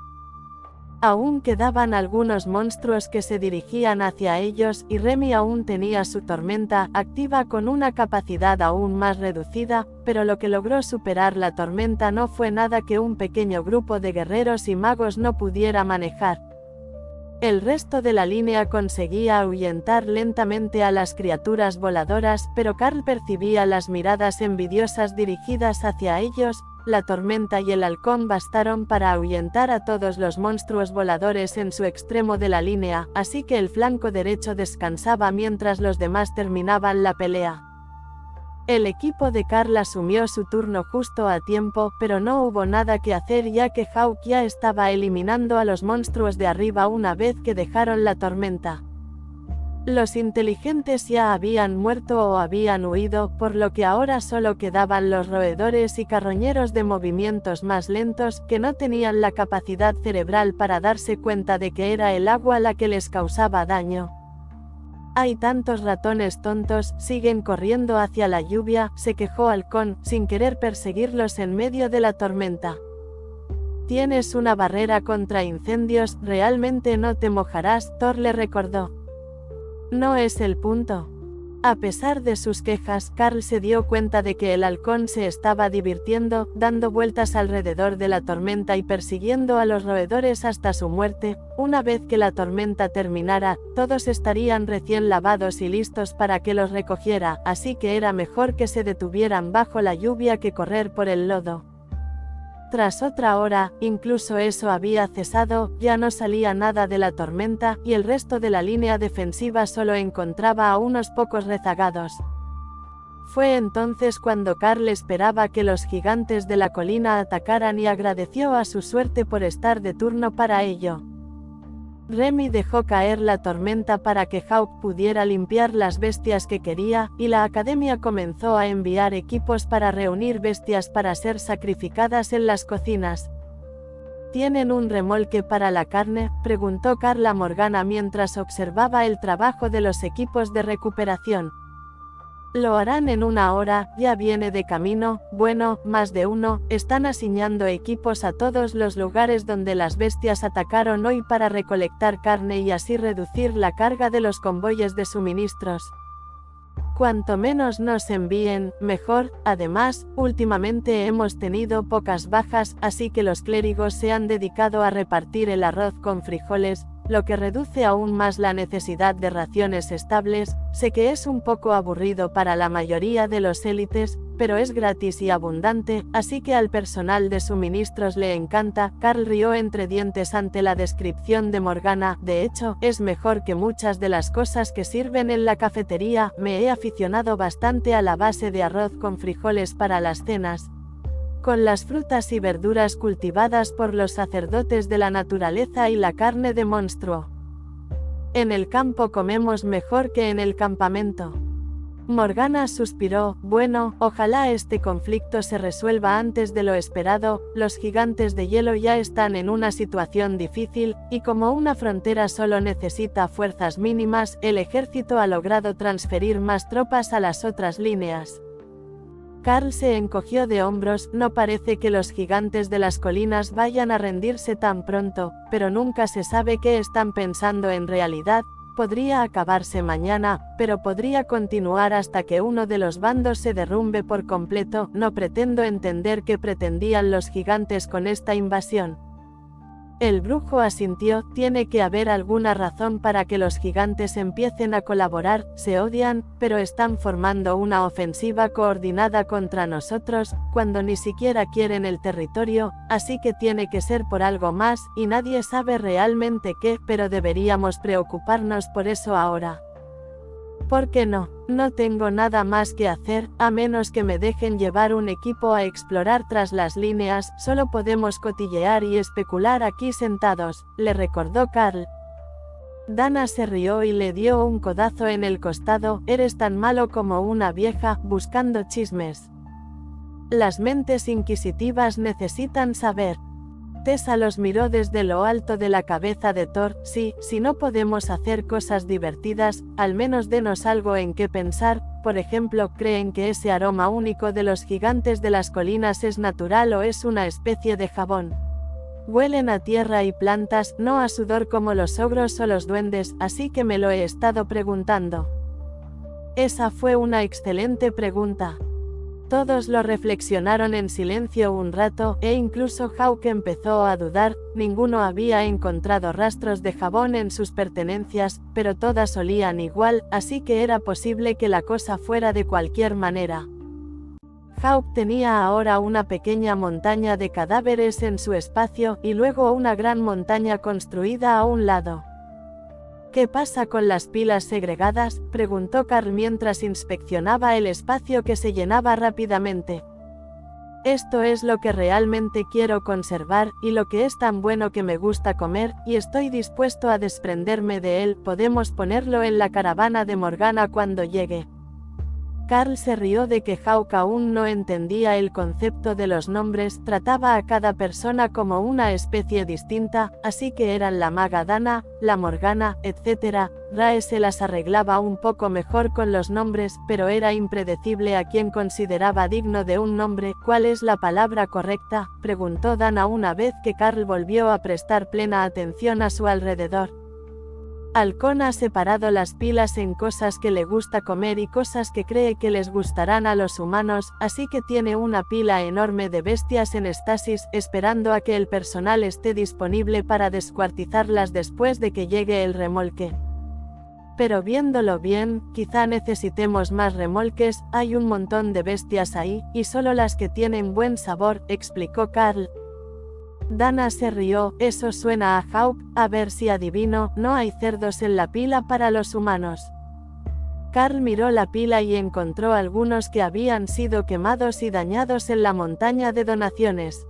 Aún quedaban algunos monstruos que se dirigían hacia ellos, y Remy aún tenía su tormenta activa con una capacidad aún más reducida, pero lo que logró superar la tormenta no fue nada que un pequeño grupo de guerreros y magos no pudiera manejar. El resto de la línea conseguía ahuyentar lentamente a las criaturas voladoras, pero Carl percibía las miradas envidiosas dirigidas hacia ellos. La tormenta y el halcón bastaron para ahuyentar a todos los monstruos voladores en su extremo de la línea, así que el flanco derecho descansaba mientras los demás terminaban la pelea. El equipo de Carl asumió su turno justo a tiempo, pero no hubo nada que hacer ya que Hawk ya estaba eliminando a los monstruos de arriba una vez que dejaron la tormenta. Los inteligentes ya habían muerto o habían huido, por lo que ahora solo quedaban los roedores y carroñeros de movimientos más lentos, que no tenían la capacidad cerebral para darse cuenta de que era el agua la que les causaba daño. «Hay tantos ratones tontos, siguen corriendo hacia la lluvia», se quejó Halcón, sin querer perseguirlos en medio de la tormenta. «Tienes una barrera contra incendios, realmente no te mojarás», Thor le recordó. «No es el punto». A pesar de sus quejas, Carl se dio cuenta de que el halcón se estaba divirtiendo, dando vueltas alrededor de la tormenta y persiguiendo a los roedores hasta su muerte. Una vez que la tormenta terminara, todos estarían recién lavados y listos para que los recogiera, así que era mejor que se detuvieran bajo la lluvia que correr por el lodo. Tras otra hora, incluso eso había cesado, ya no salía nada de la tormenta, y el resto de la línea defensiva solo encontraba a unos pocos rezagados. Fue entonces cuando Carl esperaba que los gigantes de la colina atacaran y agradeció a su suerte por estar de turno para ello. Remy dejó caer la tormenta para que Hawk pudiera limpiar las bestias que quería, y la academia comenzó a enviar equipos para reunir bestias para ser sacrificadas en las cocinas. ¿Tienen un remolque para la carne?, preguntó Carl a Morgana mientras observaba el trabajo de los equipos de recuperación. Lo harán en una hora, ya viene de camino. Bueno, más de uno. Están asignando equipos a todos los lugares donde las bestias atacaron hoy para recolectar carne y así reducir la carga de los convoyes de suministros. Cuanto menos nos envíen, mejor. Además, últimamente hemos tenido pocas bajas, así que los clérigos se han dedicado a repartir el arroz con frijoles, lo que reduce aún más la necesidad de raciones estables. Sé que es un poco aburrido para la mayoría de los élites, pero es gratis y abundante, así que al personal de suministros le encanta. Carl rió entre dientes ante la descripción de Morgana. De hecho, es mejor que muchas de las cosas que sirven en la cafetería. Me he aficionado bastante a la base de arroz con frijoles para las cenas, con las frutas y verduras cultivadas por los sacerdotes de la naturaleza y la carne de monstruo. En el campo comemos mejor que en el campamento. Morgana suspiró. Bueno, ojalá este conflicto se resuelva antes de lo esperado. Los gigantes de hielo ya están en una situación difícil, y como una frontera solo necesita fuerzas mínimas, el ejército ha logrado transferir más tropas a las otras líneas. Carl se encogió de hombros. No parece que los gigantes de las colinas vayan a rendirse tan pronto, pero nunca se sabe qué están pensando en realidad. Podría acabarse mañana, pero podría continuar hasta que uno de los bandos se derrumbe por completo. No pretendo entender qué pretendían los gigantes con esta invasión. El brujo asintió. Tiene que haber alguna razón para que los gigantes empiecen a colaborar. Se odian, pero están formando una ofensiva coordinada contra nosotros, cuando ni siquiera quieren el territorio, así que tiene que ser por algo más, y nadie sabe realmente qué, pero deberíamos preocuparnos por eso ahora. ¿Por qué no? No tengo nada más que hacer, a menos que me dejen llevar un equipo a explorar tras las líneas. Solo podemos cotillear y especular aquí sentados, le recordó Carl. Dana se rió y le dio un codazo en el costado. Eres tan malo como una vieja, buscando chismes. Las mentes inquisitivas necesitan saber. Tessa los miró desde lo alto de la cabeza de Thor. Sí, si no podemos hacer cosas divertidas, al menos denos algo en qué pensar. Por ejemplo, ¿creen que ese aroma único de los gigantes de las colinas es natural o es una especie de jabón? Huelen a tierra y plantas, no a sudor como los ogros o los duendes, así que me lo he estado preguntando. Esa fue una excelente pregunta. Todos lo reflexionaron en silencio un rato, e incluso Hawk empezó a dudar. Ninguno había encontrado rastros de jabón en sus pertenencias, pero todas olían igual, así que era posible que la cosa fuera de cualquier manera. Hawk tenía ahora una pequeña montaña de cadáveres en su espacio, y luego una gran montaña construida a un lado. ¿Qué pasa con las pilas segregadas?, preguntó Carl mientras inspeccionaba el espacio que se llenaba rápidamente. Esto es lo que realmente quiero conservar, y lo que es tan bueno que me gusta comer, y estoy dispuesto a desprenderme de él. Podemos ponerlo en la caravana de Morgana cuando llegue. Carl se rió de que Hawk aún no entendía el concepto de los nombres, trataba a cada persona como una especie distinta, así que eran la maga Dana, la Morgana, etc. Rae se las arreglaba un poco mejor con los nombres, pero era impredecible a quién consideraba digno de un nombre. ¿Cuál es la palabra correcta?, preguntó Dana una vez que Carl volvió a prestar plena atención a su alrededor. Halcón ha separado las pilas en cosas que le gusta comer y cosas que cree que les gustarán a los humanos, así que tiene una pila enorme de bestias en estasis, esperando a que el personal esté disponible para descuartizarlas después de que llegue el remolque. Pero viéndolo bien, quizá necesitemos más remolques. Hay un montón de bestias ahí, y solo las que tienen buen sabor, explicó Carl. Dana se rió. Eso suena a Hawk. A ver si adivino, no hay cerdos en la pila para los humanos. Carl miró la pila y encontró algunos que habían sido quemados y dañados en la montaña de donaciones.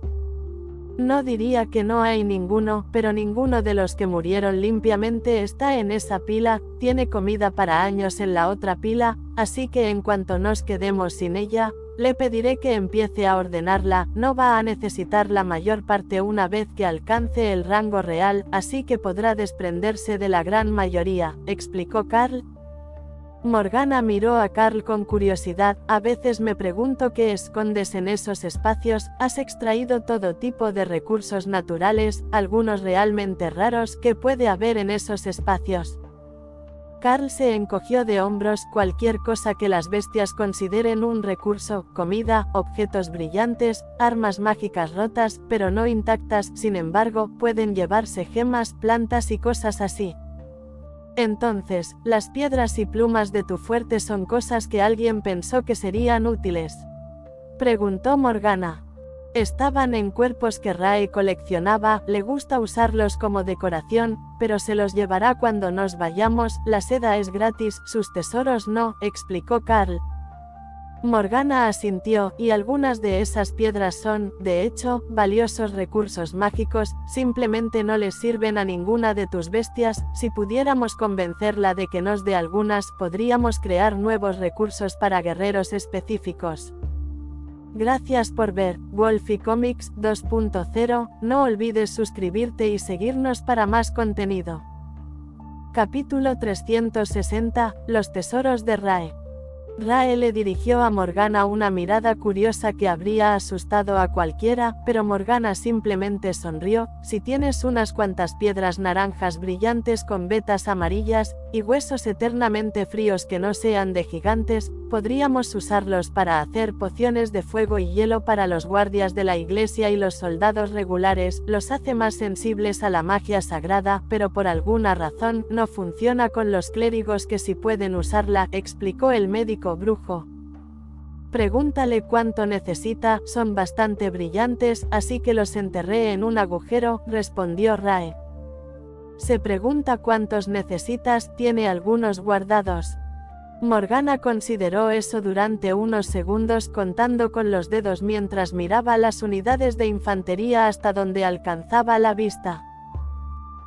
No diría que no hay ninguno, pero ninguno de los que murieron limpiamente está en esa pila. Tiene comida para años en la otra pila, así que en cuanto nos quedemos sin ella, le pediré que empiece a ordenarla. No va a necesitar la mayor parte una vez que alcance el rango real, así que podrá desprenderse de la gran mayoría, explicó Carl. Morgana miró a Carl con curiosidad. A veces me pregunto qué escondes en esos espacios. Has extraído todo tipo de recursos naturales, algunos realmente raros. ¿Qué puede haber en esos espacios? Carl se encogió de hombros. Cualquier cosa que las bestias consideren un recurso: comida, objetos brillantes, armas mágicas rotas, pero no intactas. Sin embargo, pueden llevarse gemas, plantas y cosas así. Entonces, las piedras y plumas de tu fuerte son cosas que alguien pensó que serían útiles, preguntó Morgana. Estaban en cuerpos que Rae coleccionaba. Le gusta usarlos como decoración, pero se los llevará cuando nos vayamos. La seda es gratis, sus tesoros no, explicó Carl. Morgana asintió, y algunas de esas piedras son, de hecho, valiosos recursos mágicos. Simplemente no les sirven a ninguna de tus bestias. Si pudiéramos convencerla de que nos dé algunas, podríamos crear nuevos recursos para guerreros específicos. Gracias por ver Wolfie Comics 2.0, no olvides suscribirte y seguirnos para más contenido. Capítulo 360, Los tesoros de Rae. Rae le dirigió a Morgana una mirada curiosa que habría asustado a cualquiera, pero Morgana simplemente sonrió. Si tienes unas cuantas piedras naranjas brillantes con vetas amarillas, y huesos eternamente fríos que no sean de gigantes, podríamos usarlos para hacer pociones de fuego y hielo para los guardias de la iglesia y los soldados regulares. Los hace más sensibles a la magia sagrada, pero por alguna razón no funciona con los clérigos que sí pueden usarla, explicó el médico brujo. Pregúntale cuánto necesita. Son bastante brillantes, así que los enterré en un agujero, respondió Rae. Se pregunta cuántos necesitas. Tiene algunos guardados. Morgana consideró eso durante unos segundos, contando con los dedos mientras miraba las unidades de infantería hasta donde alcanzaba la vista.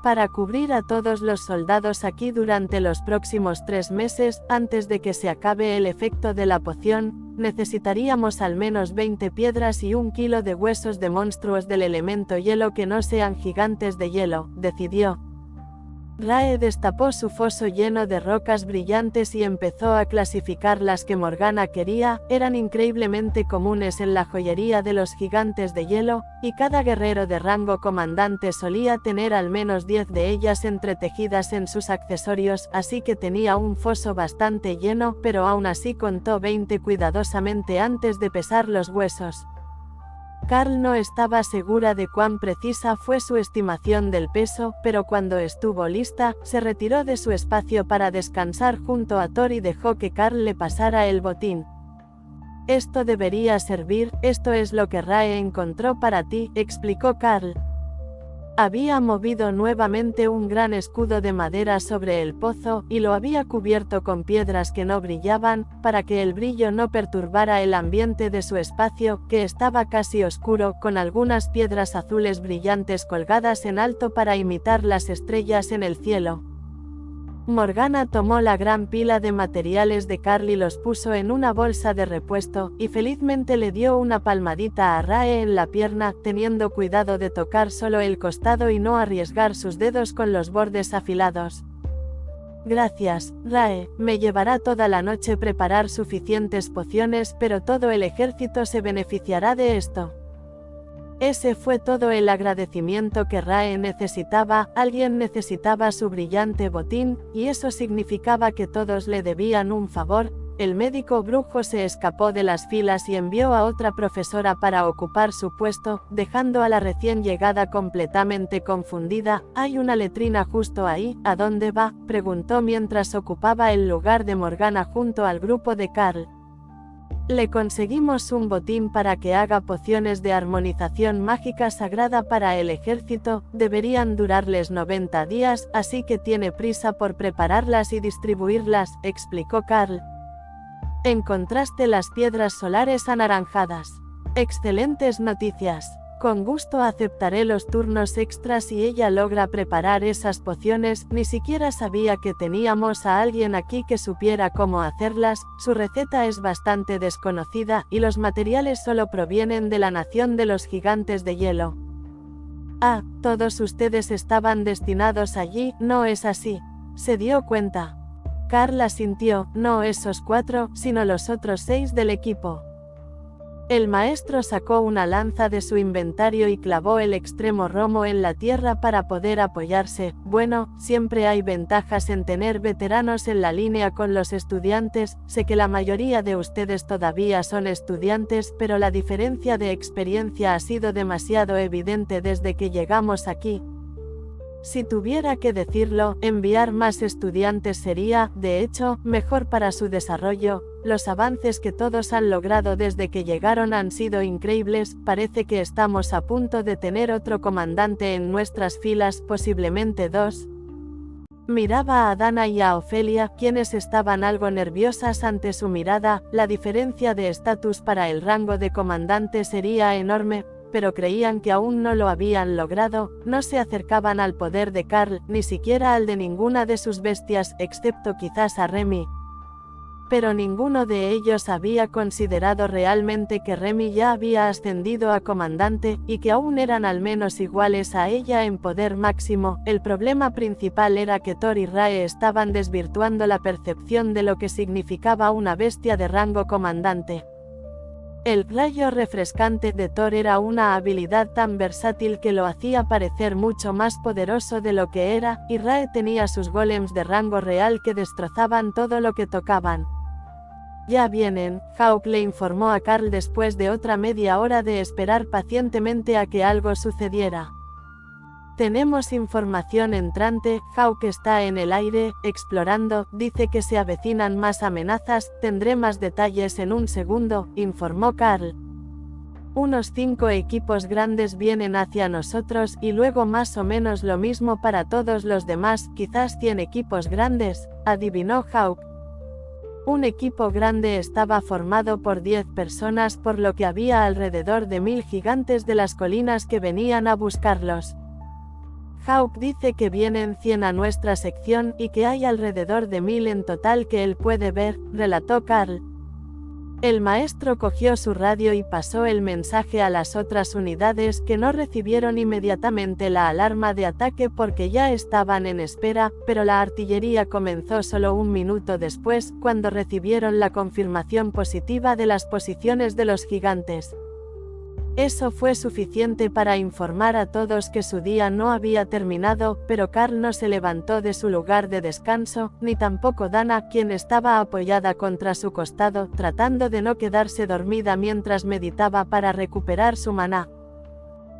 Para cubrir a todos los soldados aquí durante los próximos 3 meses, antes de que se acabe el efecto de la poción, necesitaríamos al menos 20 piedras y 1 kilo de huesos de monstruos del elemento hielo que no sean gigantes de hielo, decidió. Rae destapó su foso lleno de rocas brillantes y empezó a clasificar las que Morgana quería. Eran increíblemente comunes en la joyería de los gigantes de hielo, y cada guerrero de rango comandante solía tener al menos 10 de ellas entretejidas en sus accesorios, así que tenía un foso bastante lleno, pero aún así contó 20 cuidadosamente antes de pesar los huesos. Carl no estaba segura de cuán precisa fue su estimación del peso, pero cuando estuvo lista, se retiró de su espacio para descansar junto a Thor y dejó que Carl le pasara el botín. Esto debería servir, esto es lo que Rae encontró para ti, explicó Carl. Había movido nuevamente un gran escudo de madera sobre el pozo, y lo había cubierto con piedras que no brillaban, para que el brillo no perturbara el ambiente de su espacio, que estaba casi oscuro, con algunas piedras azules brillantes colgadas en alto para imitar las estrellas en el cielo. Morgana tomó la gran pila de materiales de Carl y los puso en una bolsa de repuesto, y felizmente le dio una palmadita a Rae en la pierna, teniendo cuidado de tocar solo el costado y no arriesgar sus dedos con los bordes afilados. Gracias, Rae, me llevará toda la noche preparar suficientes pociones, pero todo el ejército se beneficiará de esto. Ese fue todo el agradecimiento que Rae necesitaba. Alguien necesitaba su brillante botín, y eso significaba que todos le debían un favor. El médico brujo se escapó de las filas y envió a otra profesora para ocupar su puesto, dejando a la recién llegada completamente confundida. «Hay una letrina justo ahí, ¿a dónde va?», preguntó mientras ocupaba el lugar de Morgana junto al grupo de Carl. Le conseguimos un botín para que haga pociones de armonización mágica sagrada para el ejército. Deberían durarles 90 días, así que tiene prisa por prepararlas y distribuirlas, explicó Carl. Encontraste las piedras solares anaranjadas. Excelentes noticias. Con gusto aceptaré los turnos extras si ella logra preparar esas pociones. Ni siquiera sabía que teníamos a alguien aquí que supiera cómo hacerlas. Su receta es bastante desconocida, y los materiales solo provienen de la nación de los gigantes de hielo. Ah, todos ustedes estaban destinados allí, ¿no es así? Se dio cuenta. Carl asintió, no esos 4, sino los otros 6 del equipo. El maestro sacó una lanza de su inventario y clavó el extremo romo en la tierra para poder apoyarse. Bueno, siempre hay ventajas en tener veteranos en la línea con los estudiantes. Sé que la mayoría de ustedes todavía son estudiantes, pero la diferencia de experiencia ha sido demasiado evidente desde que llegamos aquí. Si tuviera que decirlo, enviar más estudiantes sería, de hecho, mejor para su desarrollo. Los avances que todos han logrado desde que llegaron han sido increíbles. Parece que estamos a punto de tener otro comandante en nuestras filas, posiblemente 2. Miraba a Dana y a Ofelia, quienes estaban algo nerviosas ante su mirada. La diferencia de estatus para el rango de comandante sería enorme, pero creían que aún no lo habían logrado. No se acercaban al poder de Carl, ni siquiera al de ninguna de sus bestias, excepto quizás a Remy. Pero ninguno de ellos había considerado realmente que Remy ya había ascendido a comandante, y que aún eran al menos iguales a ella en poder máximo. El problema principal era que Thor y Rae estaban desvirtuando la percepción de lo que significaba una bestia de rango comandante. El rayo refrescante de Thor era una habilidad tan versátil que lo hacía parecer mucho más poderoso de lo que era, y Rae tenía sus golems de rango real que destrozaban todo lo que tocaban. Ya vienen, Hawk le informó a Carl después de otra media hora de esperar pacientemente a que algo sucediera. Tenemos información entrante. Hawk está en el aire, explorando, dice que se avecinan más amenazas. Tendré más detalles en un segundo, informó Carl. Unos 5 equipos grandes vienen hacia nosotros, y luego más o menos lo mismo para todos los demás, quizás 100 equipos grandes, adivinó Hawk. Un equipo grande estaba formado por 10 personas, por lo que había alrededor de 1000 gigantes de las colinas que venían a buscarlos. Hawk dice que vienen 100 a nuestra sección y que hay alrededor de 1000 en total que él puede ver, relató Carl. El maestro cogió su radio y pasó el mensaje a las otras unidades que no recibieron inmediatamente la alarma de ataque porque ya estaban en espera, pero la artillería comenzó solo un minuto después, cuando recibieron la confirmación positiva de las posiciones de los gigantes. Eso fue suficiente para informar a todos que su día no había terminado, pero Carl no se levantó de su lugar de descanso, ni tampoco Dana, quien estaba apoyada contra su costado, tratando de no quedarse dormida mientras meditaba para recuperar su maná.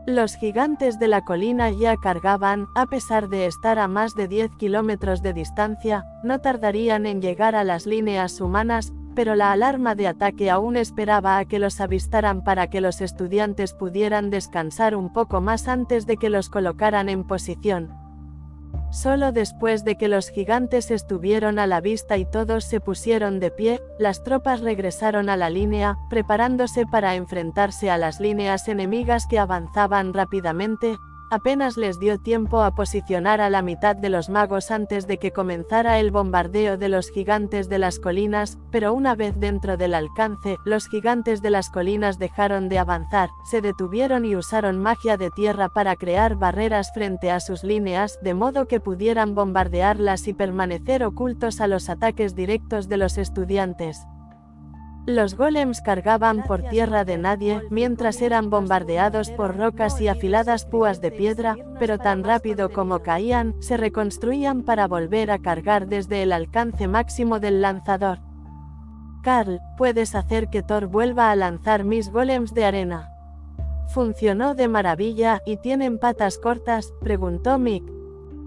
Los gigantes de la colina ya cargaban, a pesar de estar a más de 10 kilómetros de distancia, no tardarían en llegar a las líneas humanas, pero la alarma de ataque aún esperaba a que los avistaran para que los estudiantes pudieran descansar un poco más antes de que los colocaran en posición. Solo después de que los gigantes estuvieron a la vista y todos se pusieron de pie, las tropas regresaron a la línea, preparándose para enfrentarse a las líneas enemigas que avanzaban rápidamente. Apenas les dio tiempo a posicionar a la mitad de los magos antes de que comenzara el bombardeo de los gigantes de las colinas, pero una vez dentro del alcance, los gigantes de las colinas dejaron de avanzar, se detuvieron y usaron magia de tierra para crear barreras frente a sus líneas, de modo que pudieran bombardearlas y permanecer ocultos a los ataques directos de los estudiantes. Los golems cargaban por tierra de nadie, mientras eran bombardeados por rocas y afiladas púas de piedra, pero tan rápido como caían, se reconstruían para volver a cargar desde el alcance máximo del lanzador. Carl, ¿puedes hacer que Thor vuelva a lanzar mis golems de arena? Funcionó de maravilla, ¿y tienen patas cortas?, preguntó Mick.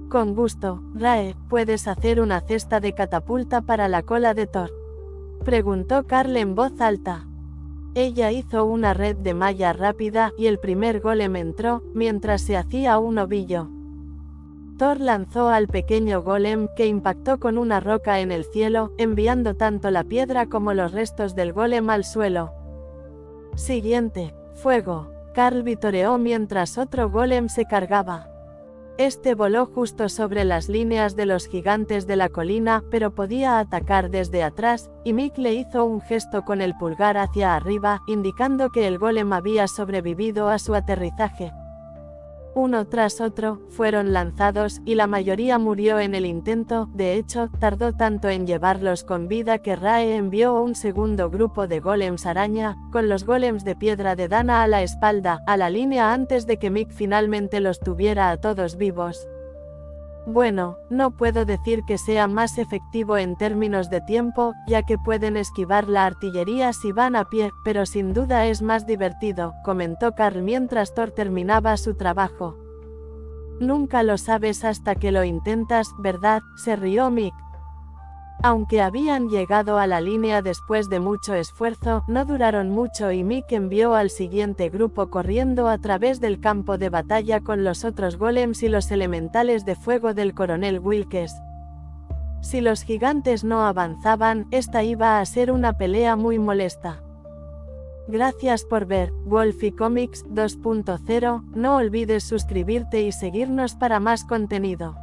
Con gusto. Rae, ¿puedes hacer una cesta de catapulta para la cola de Thor?, preguntó Carl en voz alta. Ella hizo una red de malla rápida, y el primer golem entró, mientras se hacía un ovillo. Thor lanzó al pequeño golem, que impactó con una roca en el cielo, enviando tanto la piedra como los restos del golem al suelo. Siguiente. Fuego. Carl vitoreó mientras otro golem se cargaba. Este voló justo sobre las líneas de los gigantes de la colina, pero podía atacar desde atrás, y Mick le hizo un gesto con el pulgar hacia arriba, indicando que el golem había sobrevivido a su aterrizaje. Uno tras otro, fueron lanzados, y la mayoría murió en el intento. De hecho, tardó tanto en llevarlos con vida que Rae envió un segundo grupo de golems araña, con los golems de piedra de Dana a la espalda, a la línea antes de que Mick finalmente los tuviera a todos vivos. Bueno, no puedo decir que sea más efectivo en términos de tiempo, ya que pueden esquivar la artillería si van a pie, pero sin duda es más divertido, comentó Carl mientras Thor terminaba su trabajo. Nunca lo sabes hasta que lo intentas, ¿verdad?, se rió Mick. Aunque habían llegado a la línea después de mucho esfuerzo, no duraron mucho y Mick envió al siguiente grupo corriendo a través del campo de batalla con los otros golems y los elementales de fuego del coronel Wilkes. Si los gigantes no avanzaban, esta iba a ser una pelea muy molesta. Gracias por ver Wolfie Comics 2.0, no olvides suscribirte y seguirnos para más contenido.